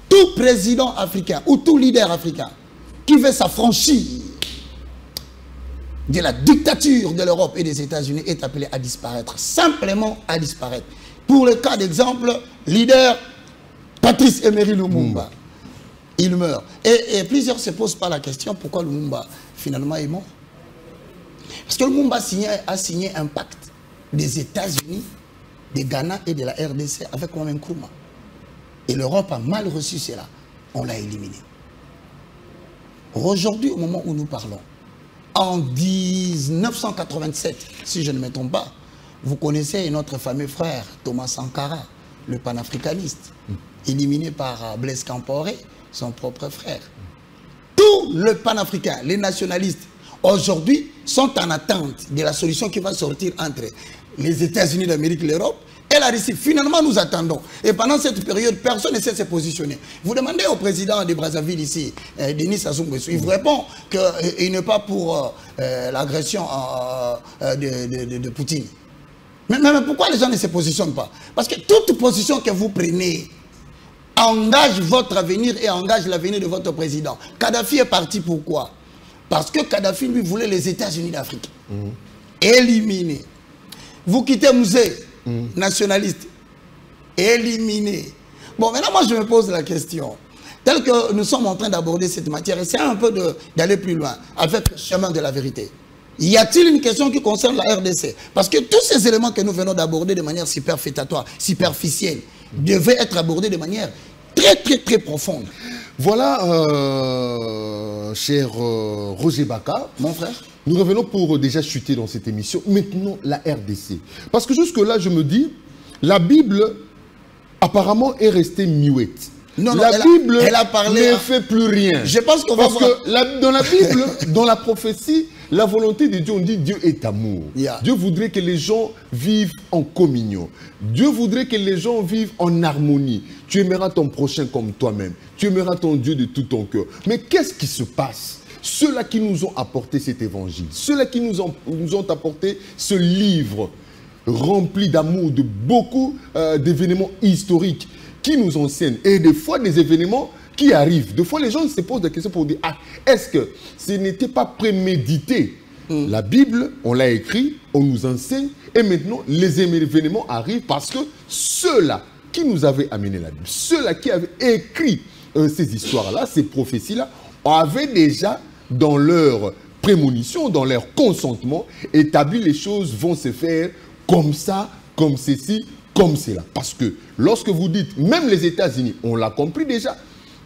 Tout président africain ou tout leader africain qui veut s'affranchir de la dictature de l'Europe et des États-Unis est appelé à disparaître. Simplement à disparaître. Pour le cas d'exemple, leader Patrice Emery Lumumba. Il meurt. Et plusieurs se posent pas la question pourquoi Lumumba finalement est mort. Parce que Lumumba a signé un pacte des États-Unis, du Ghana et de la RDC avec Kwame Nkrumah. Et l'Europe a mal reçu cela. On l'a éliminé. Aujourd'hui, au moment où nous parlons, en 1987, si je ne me trompe pas, vous connaissez notre fameux frère Thomas Sankara, le panafricaniste, éliminé par Blaise Compaoré, son propre frère. Tous les panafricains, les nationalistes, aujourd'hui, sont en attente de la solution qui va sortir entre les États-Unis d'Amérique et l'Europe et la Russie. Finalement, nous attendons. Et pendant cette période, personne ne sait se positionner. Vous demandez au président de Brazzaville ici, Denis Sassou Nguesso, il vous répond qu'il n'est pas pour l'agression de Poutine. Mais pourquoi les gens ne se positionnent pas? Parce que toute position que vous prenez engage votre avenir et engage l'avenir de votre président. Kadhafi est parti pourquoi? Parce que Kadhafi lui voulait les États-Unis d'Afrique. Éliminer. Vous quittez musée nationaliste. Éliminer. Bon, maintenant moi je me pose la question. Tel que nous sommes en train d'aborder cette matière, essayez un peu d'aller plus loin avec le chemin de la vérité. Y a-t-il une question qui concerne la RDC? Parce que tous ces éléments que nous venons d'aborder de manière superfétatoire, superficielle, devaient être abordés de manière très profonde. Voilà, cher Roger Baka, mon frère. Nous revenons pour déjà chuter dans cette émission. Maintenant, la RDC. Parce que jusque-là, je me dis, la Bible, apparemment, est restée muette. Non, la Bible elle a parlé ne fait plus rien. Je pense qu'on va Parce que dans la Bible, dans la prophétie, la volonté de Dieu, on dit Dieu est amour. Yeah. Dieu voudrait que les gens vivent en communion. Dieu voudrait que les gens vivent en harmonie. Tu aimeras ton prochain comme toi-même. Tu aimeras ton Dieu de tout ton cœur. Mais qu'est-ce qui se passe? Ceux-là qui nous ont apporté cet évangile, ceux-là qui nous ont apporté ce livre rempli d'amour, de beaucoup d'événements historiques qui nous enseignent, et des fois des événements qui arrivent. Des fois les gens se posent des questions pour dire, ah, est-ce que ce n'était pas prémédité? La Bible, on l'a écrit, on nous enseigne, et maintenant les événements arrivent parce que ceux-là qui nous avaient amené la Bible, ceux-là qui avaient écrit ces histoires-là, ces prophéties-là, avaient déjà dans leur prémonition, dans leur consentement, établi les choses vont se faire comme ça, comme ceci, comme cela. Parce que lorsque vous dites, même les États-Unis, on l'a compris déjà,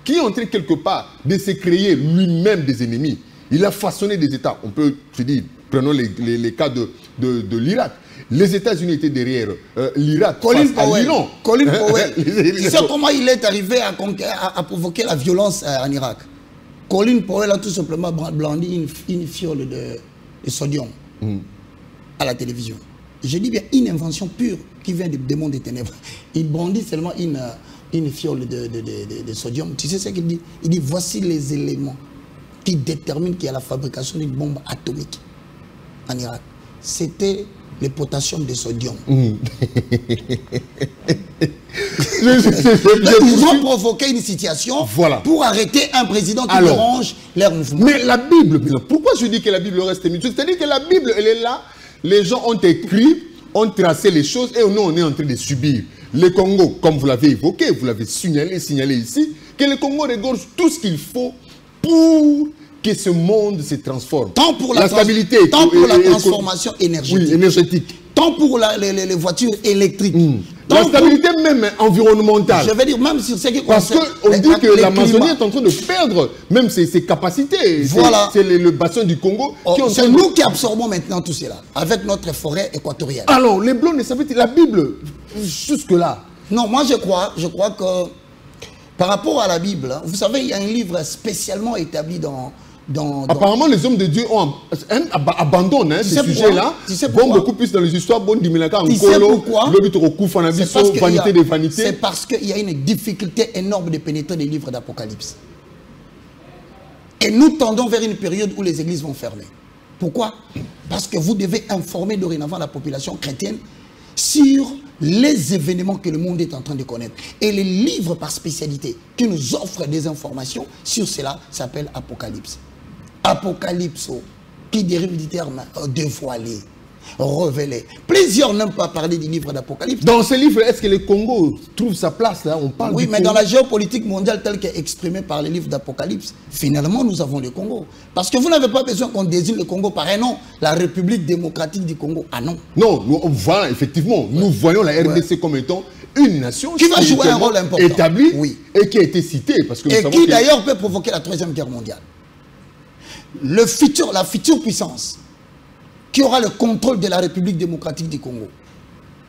qui est en train quelque part de se créer lui-même des ennemis. Il a façonné des États. On peut, je dis, prenons les cas de l'Irak. Les États-Unis étaient derrière l'Irak face à l'Iran. Colin Powell. Tu sais comment il est arrivé à provoquer la violence en Irak? Colin Powell a tout simplement blandi une fiole de sodium à la télévision. Je dis bien une invention pure qui vient des démons des ténèbres. Il brandit seulement une fiole de sodium. Tu sais ce qu'il dit? Il dit voici les éléments qui déterminent qu'il y a la fabrication d'une bombe atomique en Irak. C'était le potassium de sodium. Ils ont provoqué une situation pour arrêter un président qui dérange leur mouvement. Mais la Bible, pourquoi je dis que la Bible reste muette? C'est-à-dire que la Bible, elle est là, les gens ont écrit, ont tracé les choses et nous, on est en train de subir. Le Congo, comme vous l'avez évoqué, vous l'avez signalé ici, que le Congo regorge tout ce qu'il faut pour que ce monde se transforme. Tant pour la stabilité, tant pour la transformation énergétique. Oui, énergétique. Tant pour les voitures électriques. La stabilité même environnementale. Je veux dire, même sur ce qui concerne... Parce qu'on dit que l'Amazonie est en train de perdre même ses capacités. Voilà. C'est le bassin du Congo. C'est nous qui absorbons maintenant tout cela, avec notre forêt équatoriale. Alors, les Blancs ne savaient pas la Bible, jusque-là. Non, moi je crois que par rapport à la Bible, vous savez, il y a un livre spécialement établi dans... Apparemment, les hommes de Dieu abandonnent ces sujets-là, vont beaucoup plus dans les histoires bonnes du Milaka. Tu sais pourquoi? Vanité des vanités. C'est parce qu'il y a une difficulté énorme de pénétrer les livres d'Apocalypse. Et nous tendons vers une période où les églises vont fermer. Pourquoi? Parce que vous devez informer dorénavant la population chrétienne sur les événements que le monde est en train de connaître. Et les livres par spécialité qui nous offrent des informations sur cela s'appellent Apocalypse. Apocalypso, qui dérive du terme dévoiler, révéler. Plusieurs n'aiment pas parler du livre d'Apocalypse. Dans ce livre, est-ce que le Congo trouve sa place là? On parle oui, du mais Congo. Dans la géopolitique mondiale telle qu'elle est exprimée par les livres d'Apocalypse, finalement nous avons le Congo. Parce que vous n'avez pas besoin qu'on désigne le Congo par un nom, la République démocratique du Congo. Ah non. Non, on voit effectivement, nous voyons la RDC comme étant une nation qui va jouer un rôle important, établie et qui a été citée. Parce que et qui d'ailleurs peut provoquer la Troisième Guerre mondiale. La future puissance qui aura le contrôle de la République démocratique du Congo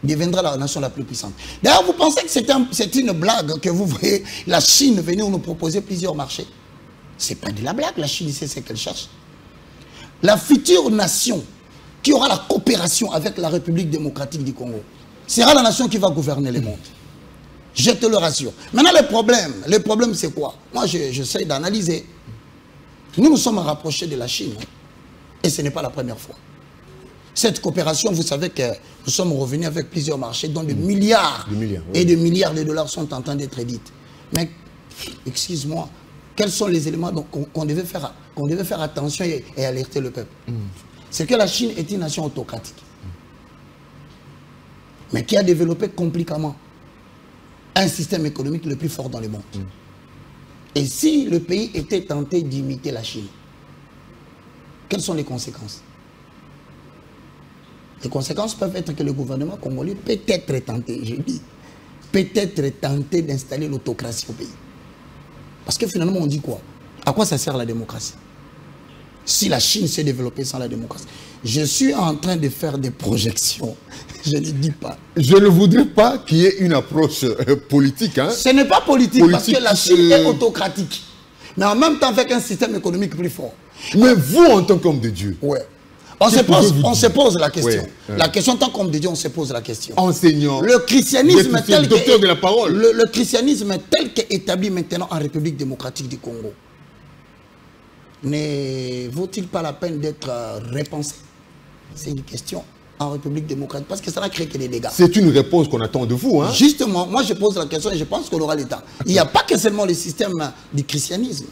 deviendra la nation la plus puissante. D'ailleurs, vous pensez que c'est une blague que vous voyez la Chine venir nous proposer plusieurs marchés? Ce n'est pas de la blague, la Chine sait ce qu'elle cherche. La future nation qui aura la coopération avec la République démocratique du Congo sera la nation qui va gouverner le monde. Je te le rassure. Maintenant, le problème c'est quoi? Moi, j'essaie d'analyser. Nous nous sommes rapprochés de la Chine. Et ce n'est pas la première fois. Cette coopération, vous savez que nous sommes revenus avec plusieurs marchés dont des milliards et des milliards de dollars sont en train d'être édités. Mais, excuse-moi, quels sont les éléments qu'on devait faire attention et alerter le peuple? C'est que la Chine est une nation autocratique, mais qui a développé compliquément un système économique le plus fort dans le monde. Et si le pays était tenté d'imiter la Chine, quelles sont les conséquences? Les conséquences peuvent être que le gouvernement congolais peut être tenté, je dis, peut-être tenté d'installer l'autocratie au pays. Parce que finalement, on dit quoi? À quoi ça sert la démocratie? Si la Chine s'est développée sans la démocratie. Je suis en train de faire des projections. Je ne dis pas. Je ne voudrais pas qu'il y ait une approche politique. Hein. Ce n'est pas politique parce que la Chine est autocratique. Mais en même temps avec un système économique plus fort. Mais vous, en tant qu'homme de Dieu, ouais. On se pose la question. Ouais. La question, en tant qu'homme de Dieu, on se pose la question. Enseignant. Le christianisme tel docteur de la parole. Le christianisme tel qu'établi maintenant en République démocratique du Congo, ne vaut-il pas la peine d'être repensé? C'est une question en République démocratique, parce que ça n'a créé que des dégâts. C'est une réponse qu'on attend de vous. Hein? Justement, moi je pose la question et je pense qu'on aura l'État. Il n'y a pas que seulement le système du christianisme.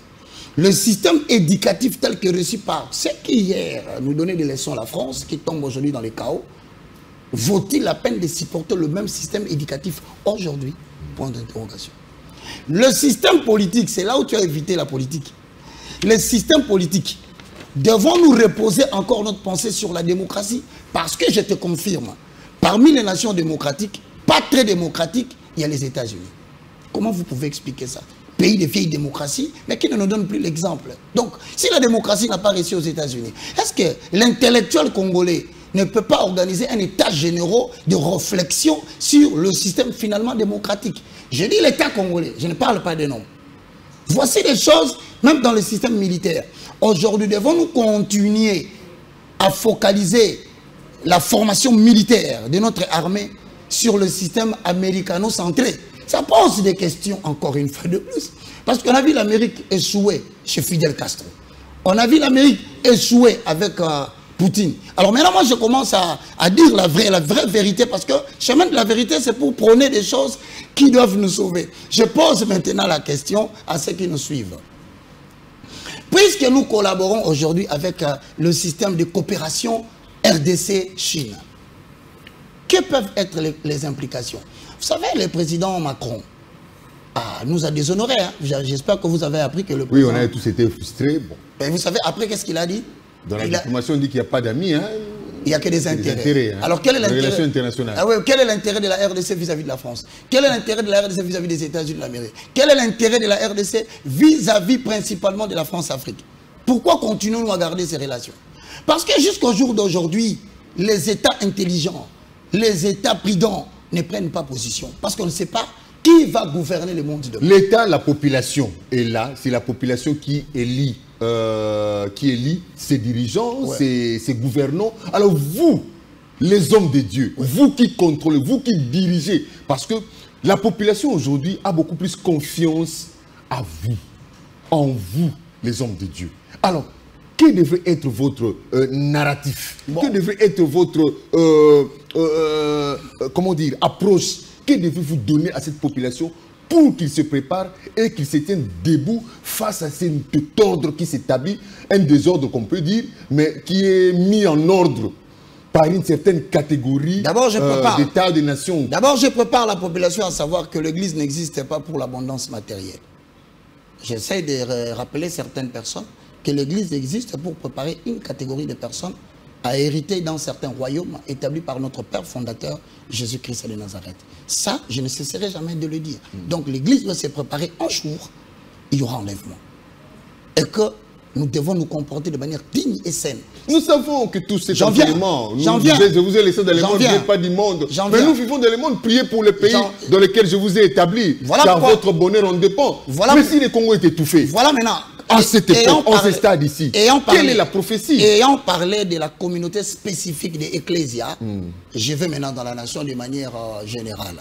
Le système éducatif tel que reçu par ceux qui hier nous donnaient des leçons à la France, qui tombe aujourd'hui dans les chaos, vaut-il la peine de supporter le même système éducatif aujourd'hui? Point d'interrogation. Le système politique, c'est là où tu as évité la politique. Le système politique, devons-nous reposer encore notre pensée sur la démocratie? Parce que je te confirme, parmi les nations démocratiques, pas très démocratiques, il y a les États-Unis. Comment vous pouvez expliquer ça? Pays de vieille démocratie, mais qui ne nous donne plus l'exemple. Donc, si la démocratie n'a pas réussi aux États-Unis, est-ce que l'intellectuel congolais ne peut pas organiser un état général de réflexion sur le système finalement démocratique? Je dis l'État congolais, je ne parle pas des noms. Voici les choses, même dans le système militaire. Aujourd'hui, devons-nous continuer à focaliser la formation militaire de notre armée sur le système américano-centré? Ça pose des questions, encore une fois de plus. Parce qu'on a vu l'Amérique échouer chez Fidel Castro. On a vu l'Amérique échouer avec Poutine. Alors maintenant, moi, je commence à dire la vraie vérité, parce que le chemin de la vérité, c'est pour prôner des choses qui doivent nous sauver. Je pose maintenant la question à ceux qui nous suivent. Puisque nous collaborons aujourd'hui avec le système de coopération RDC-Chine, que peuvent être les implications? Vous savez, le président Macron nous a déshonorés. Hein. J'espère que vous avez appris que le président... Oui, on a tous été frustrés. Bon. Mais vous savez, après, qu'est-ce qu'il a dit? Dans la diplomation, on dit qu'il n'y a pas d'amis. Hein. Il n'y a que des intérêts. Hein. Alors, quel est l'intérêt? Ah, ouais, quel est l'intérêt de la RDC vis-à-vis de la France? Quel est l'intérêt de la RDC vis-à-vis des États-Unis d'Amérique? Quel est l'intérêt de la RDC vis-à-vis principalement de la France-Afrique? Pourquoi continuons-nous à garder ces relations? Parce que jusqu'au jour d'aujourd'hui, les États intelligents, les États prudents ne prennent pas position. Parce qu'on ne sait pas qui va gouverner le monde demain. L'État, la population est là. C'est la population qui élit ses dirigeants, ouais, ses gouvernants. Alors vous, les hommes de Dieu, ouais, vous qui contrôlez, vous qui dirigez, parce que la population aujourd'hui a beaucoup plus confiance à vous, en vous, les hommes de Dieu. Alors, quel devrait être votre narratif? Bon. Quel devrait être votre comment dire, approche? Que devez-vous donner à cette population pour qu'ils se préparent et qu'ils se tiennent debout face à cet ordre qui s'établit, un désordre qu'on peut dire, mais qui est mis en ordre par une certaine catégorie d'États, de nations? D'abord, je prépare la population à savoir que l'Église n'existe pas pour l'abondance matérielle. J'essaie de rappeler certaines personnes que l'Église existe pour préparer une catégorie de personnes à hériter dans certains royaumes établis par notre Père fondateur, Jésus-Christ de Nazareth. Ça, je ne cesserai jamais de le dire. Donc l'Église doit se préparer un jour, il y aura enlèvement. Et que nous devons nous comporter de manière digne et saine. Nous savons que tous ces enseignements, je vous ai laissé dans le monde, vous n'êtes pas du monde. Mais nous vivons dans le monde, priez pour les pays dans lesquels je vous ai établi. Voilà car votre bonheur en dépend. Voilà. Mais si les Congos est étouffé. Voilà maintenant. à cette époque, en ce stade ici, quelle est la prophétie? Ayant parlé de la communauté spécifique des Ecclésias, je vais maintenant dans la nation de manière générale.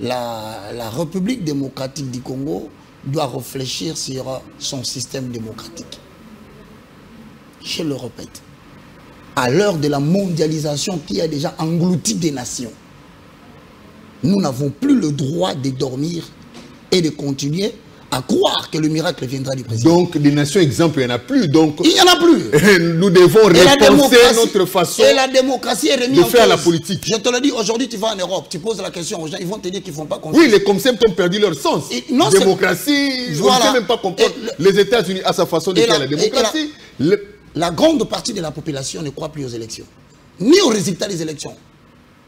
La République démocratique du Congo doit réfléchir sur son système démocratique. Je le répète. À l'heure de la mondialisation qui a déjà englouti des nations, nous n'avons plus le droit de dormir et de continuer à croire que le miracle viendra du président. Donc, des nations exemples, il n'y en a plus. Donc, il n'y en a plus. Nous devons repenser notre façon de faire la politique. Je te le dis, aujourd'hui, tu vas en Europe, tu poses la question aux gens, ils vont te dire qu'ils ne font pas confiance. Oui, les concepts ont perdu leur sens. Démocratie, on ne sait même pas comprendre. Les États-Unis, à sa façon de faire la démocratie. La grande partie de la population ne croit plus aux élections, ni aux résultats des élections.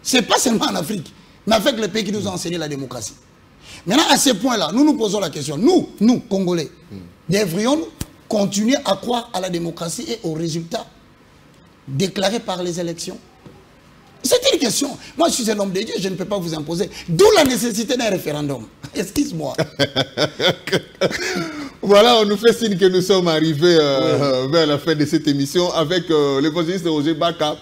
Ce n'est pas seulement en Afrique, mais avec les pays qui nous ont enseigné la démocratie. Maintenant, à ce point-là, nous nous posons la question. Nous, Congolais, devrions-nous continuer à croire à la démocratie et aux résultats déclarés par les élections? C'est une question. Moi, je suis un homme de Dieu, je ne peux pas vous imposer. D'où la nécessité d'un référendum. Excuse-moi. Voilà, on nous fait signe que nous sommes arrivés vers la fin de cette émission avec l'évangéliste Roger Baka.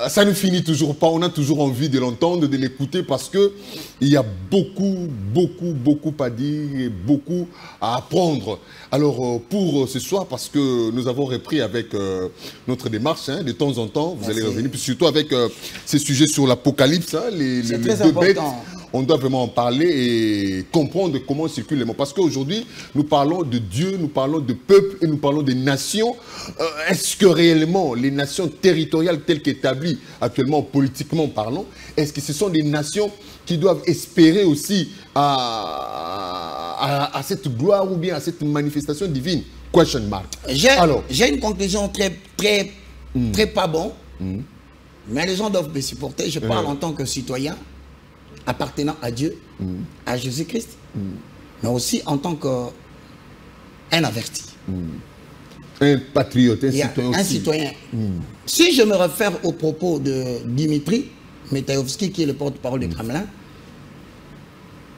Ça ne finit toujours pas, on a toujours envie de l'entendre, de l'écouter parce que il y a beaucoup à dire et beaucoup à apprendre. Alors pour ce soir, parce que nous avons repris avec notre démarche, de temps en temps, vous allez revenir, puis surtout avec ces sujets sur l'Apocalypse, les deux bêtes. On doit vraiment en parler et comprendre comment circulent les mots. Parce qu'aujourd'hui, nous parlons de Dieu, nous parlons de peuple et nous parlons des nations. Est-ce que réellement, les nations territoriales telles qu'établies actuellement, politiquement parlant, est-ce que ce sont des nations qui doivent espérer aussi à cette gloire ou bien à cette manifestation divine? Question mark. J'ai une conclusion très pas bon, mais les gens doivent me supporter. Je parle en tant que citoyen, appartenant à Dieu, à Jésus-Christ, mais aussi en tant qu'un averti. Un patriote, un citoyen aussi. Un citoyen. Si je me réfère aux propos de Dimitri Metaïovski, qui est le porte-parole du Kremlin,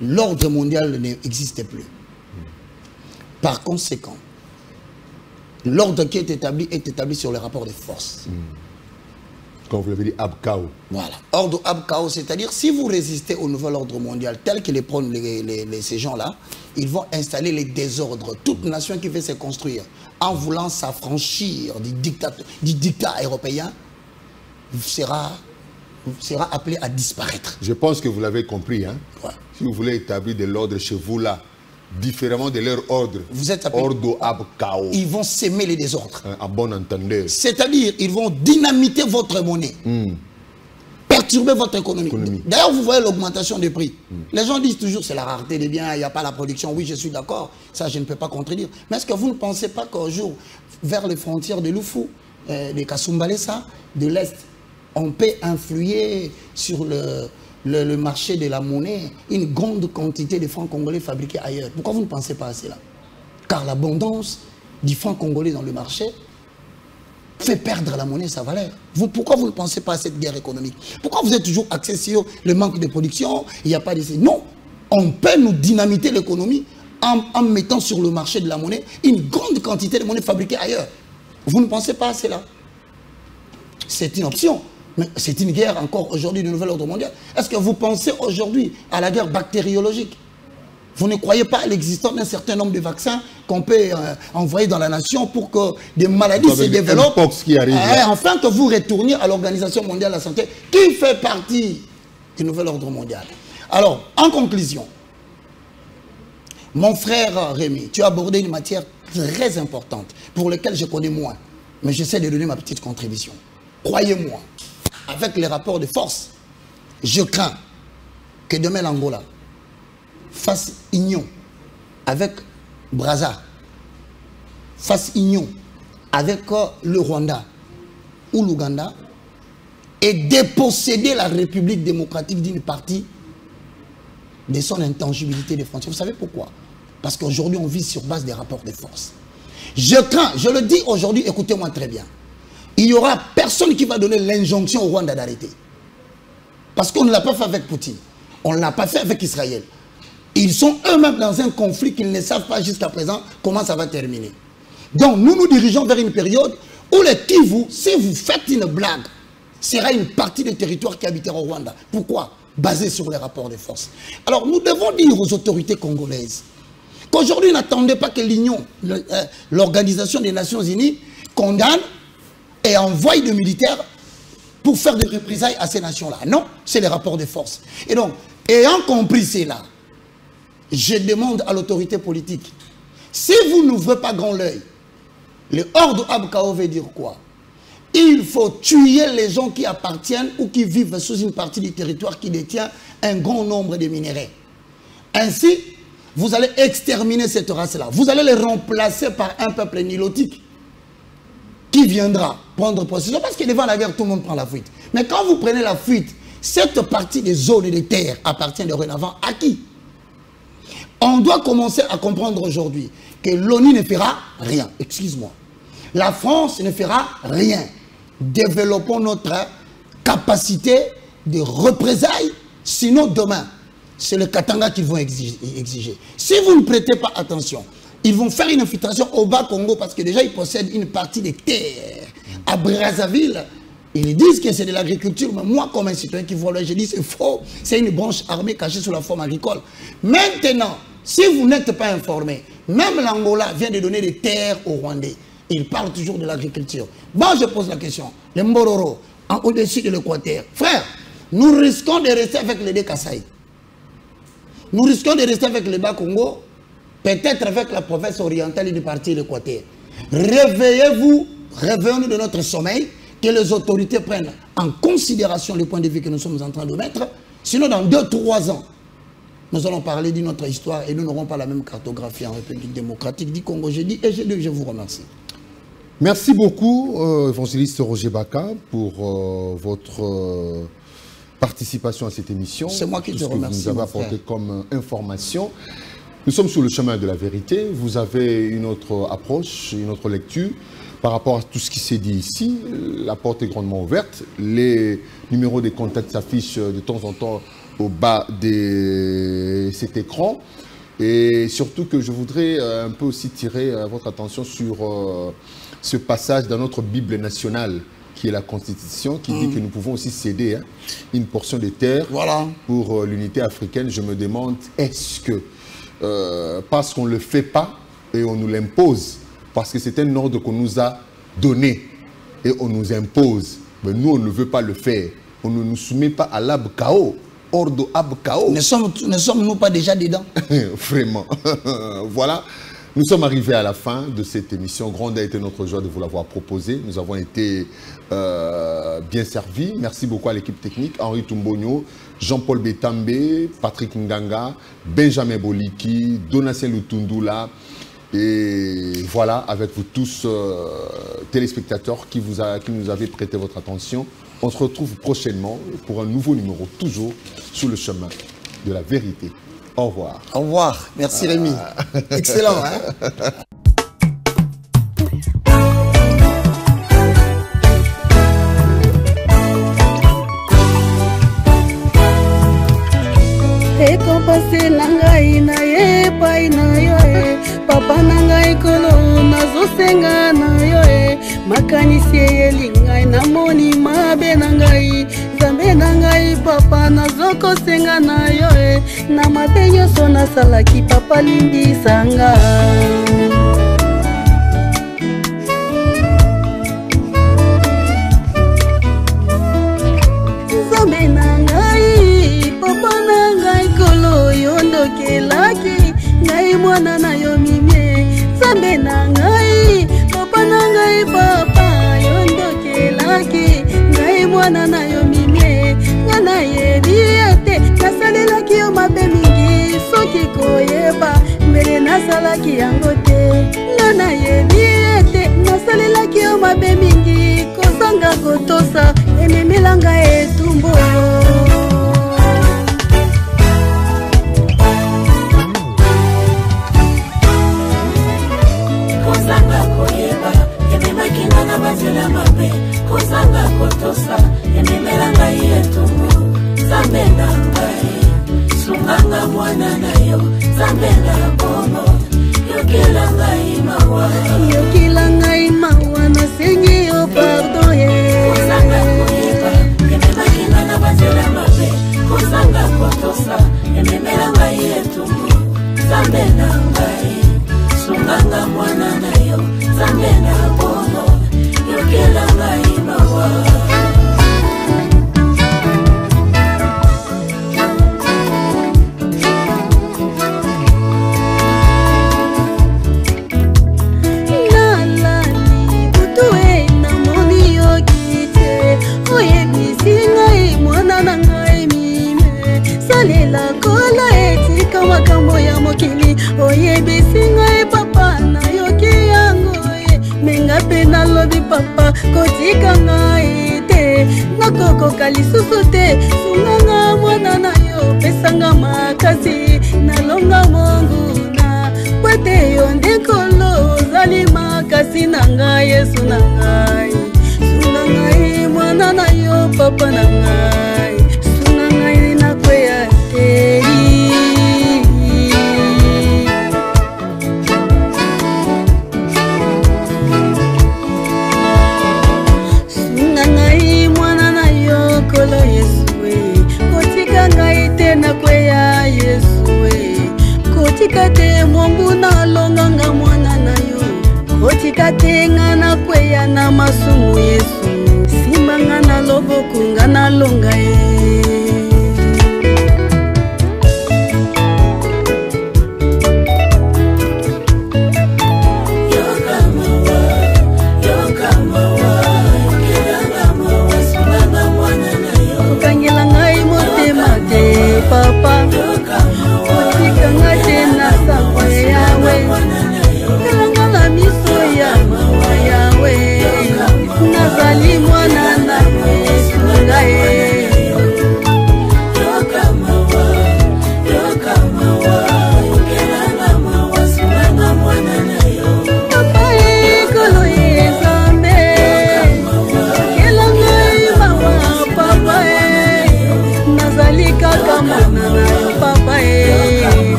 l'ordre mondial n'existait plus. Par conséquent, l'ordre qui est établi sur le rapport de force. Comme vous l'avez dit, Abkao. Voilà. Ordre Abkao, c'est-à-dire si vous résistez au nouvel ordre mondial tel que les prônent ces gens-là, ils vont installer les désordres. Toute nation qui veut se construire en voulant s'affranchir du dictat européen sera appelé à disparaître. Je pense que vous l'avez compris. Hein? Ouais. Si vous voulez établir de l'ordre chez vous là, différemment de leur ordre, vous êtes appelé, ordre Abkao. Ils vont s'aimer les désordres. À bon entendeur. C'est-à-dire, ils vont dynamiter votre monnaie, perturber votre économie. D'ailleurs, vous voyez l'augmentation des prix. Les gens disent toujours c'est la rareté des biens, il n'y a pas la production. Oui, je suis d'accord, ça je ne peux pas contredire. Mais est-ce que vous ne pensez pas qu'un jour, vers les frontières de Lufu, de Kasumbalesa, de l'Est, on peut influer sur le marché de la monnaie, une grande quantité de francs congolais fabriqués ailleurs? Pourquoi vous ne pensez pas à cela? Car l'abondance du franc congolais dans le marché fait perdre la monnaie sa valeur. Pourquoi vous ne pensez pas à cette guerre économique? Pourquoi vous êtes toujours axé sur le manque de production? Il n'y a pas de... Non, on peut nous dynamiter l'économie en mettant sur le marché de la monnaie une grande quantité de monnaie fabriquée ailleurs. Vous ne pensez pas à cela? C'est une option. Mais c'est une guerre encore aujourd'hui du nouvel ordre mondial. Est-ce que vous pensez aujourd'hui à la guerre bactériologique? Vous ne croyez pas à l'existence d'un certain nombre de vaccins qu'on peut envoyer dans la nation pour que des maladies se développent, afin que vous retourniez à l'Organisation mondiale de la santé qui fait partie du nouvel ordre mondial. Alors, en conclusion, mon frère Rémi, tu as abordé une matière très importante pour laquelle je connais moins, mais j'essaie de donner ma petite contribution. Croyez-moi, avec les rapports de force, je crains que demain l'Angola fasse union avec Brazza, fasse union avec le Rwanda ou l'Ouganda et déposséder la République démocratique d'une partie de son intangibilité des frontières. Vous savez pourquoi? Parce qu'aujourd'hui on vit sur base des rapports de force. Je crains, je le dis aujourd'hui, écoutez-moi très bien. Il n'y aura personne qui va donner l'injonction au Rwanda d'arrêter. Parce qu'on ne l'a pas fait avec Poutine. On ne l'a pas fait avec Israël. Ils sont eux-mêmes dans un conflit qu'ils ne savent pas jusqu'à présent comment ça va terminer. Donc nous nous dirigeons vers une période où les Kivu, si vous faites une blague, sera une partie des territoires qui habitera au Rwanda. Pourquoi? Basé sur les rapports de force. Alors nous devons dire aux autorités congolaises qu'aujourd'hui n'attendez pas que l'Union, l'Organisation des Nations Unies, condamne et envoie des militaires pour faire des représailles à ces nations-là. Non, c'est les rapports de force. Et donc, ayant compris cela, je demande à l'autorité politique, si vous n'ouvrez pas grand l'œil, le hors Abkao veut dire quoi? Il faut tuer les gens qui appartiennent ou qui vivent sous une partie du territoire qui détient un grand nombre de minéraux. Ainsi, vous allez exterminer cette race-là. Vous allez les remplacer par un peuple nilotique qui viendra prendre possession. Parce que devant la guerre, tout le monde prend la fuite. Mais quand vous prenez la fuite, cette partie des zones et des terres appartient dorénavant à qui? On doit commencer à comprendre aujourd'hui que l'ONU ne fera rien. Excuse-moi. La France ne fera rien. Développons notre capacité de représailles. Sinon, demain, c'est le Katanga qu'ils vont exiger. Si vous ne prêtez pas attention, ils vont faire une infiltration au Bas-Congo parce que déjà, ils possèdent une partie des terres. À Brazzaville, ils disent que c'est de l'agriculture, mais moi, comme un citoyen qui voit là, je dis c'est faux. C'est une branche armée cachée sous la forme agricole. Maintenant, si vous n'êtes pas informé, même l'Angola vient de donner des terres aux Rwandais. Il parle toujours de l'agriculture. Bon, je pose la question. Les Mbororo, au-dessus de l'Équateur. Frère, nous risquons de rester avec les Kasaï. Nous risquons de rester avec le Bas-Congo, peut-être avec la province orientale du parti de l'Équateur. Réveillez-vous, réveillons-nous de notre sommeil, que les autorités prennent en considération le point de vue que nous sommes en train de mettre. Sinon, dans 2-3 ans, nous allons parler d'une autre histoire et nous n'aurons pas la même cartographie en République démocratique du Congo. Je dis et je dis que je vous remercie. Merci beaucoup, évangéliste Roger Baka, pour votre participation à cette émission. C'est moi qui te remercie. Vous nous avez apporté comme information. Nous sommes sur le chemin de la vérité. Vous avez une autre approche, une autre lecture par rapport à tout ce qui s'est dit ici. La porte est grandement ouverte. Les numéros des contacts s'affichent de temps en temps au bas de cet écran. Et surtout que je voudrais un peu aussi tirer votre attention sur ce passage dans notre Bible nationale, qui est la Constitution, qui dit que nous pouvons aussi céder une portion de terre pour l'unité africaine. Je me demande, est-ce que, parce qu'on ne le fait pas et on nous l'impose, parce que c'est un ordre qu'on nous a donné et on nous impose, mais nous on ne veut pas le faire, on ne nous soumet pas à l'Abkao, ordre Abkao. Ne sommes-nous pas déjà dedans? Vraiment. Voilà. Nous sommes arrivés à la fin de cette émission. Grande a été notre joie de vous l'avoir proposé. Nous avons été bien servis. Merci beaucoup à l'équipe technique. Henri Tumbonio, Jean-Paul Betambé, Patrick Nganga, Benjamin Boliki, Donatien Lutundula. Et voilà, avec vous tous, téléspectateurs qui nous avez prêté votre attention. On se retrouve prochainement pour un nouveau numéro, toujours sur le chemin de la vérité. Au revoir. Au revoir. Merci Rémi. Excellent, hein? Ekompase nangai na ye pai na yo e papa nangai kolo nazosenga na yo e makanisi elingai namoni mabe nangai zambe nangai papa nazokosenga na yo e na mabe nyonso nasalaki papa limbisanga zambe nangai papa nangai kolo yondokelaki ngai mwana na yo mimie zambe nangai papa nangai papa yondokelaki ngai mwana na yo mimie nga nayebi ete nasalelaki yo mabe mingi soki koyeba mbele nasalaki yango te nga nayebi ete nasalelaki yo mabe mingi kozanga kotosa ememelanga etumbu Bazela mabe, kozanga kotosa, ememelanga yetumu, zambe na ngai, sunganga mwana na yo. kotika ngai te nakokoka lisusu te sunganga mwana na yo pesanga makasi nalonga monguna kwete yo ndekolo ozali makasi na ngai Yesu na ngai sunga ngai mwana na yo papa na ngai sunga ngai nakweya te kolo Yesu kotika ngai te nakweya Yesu kotika te Mungu nalonganga mwana na yo kotika te nga nakweya na masumu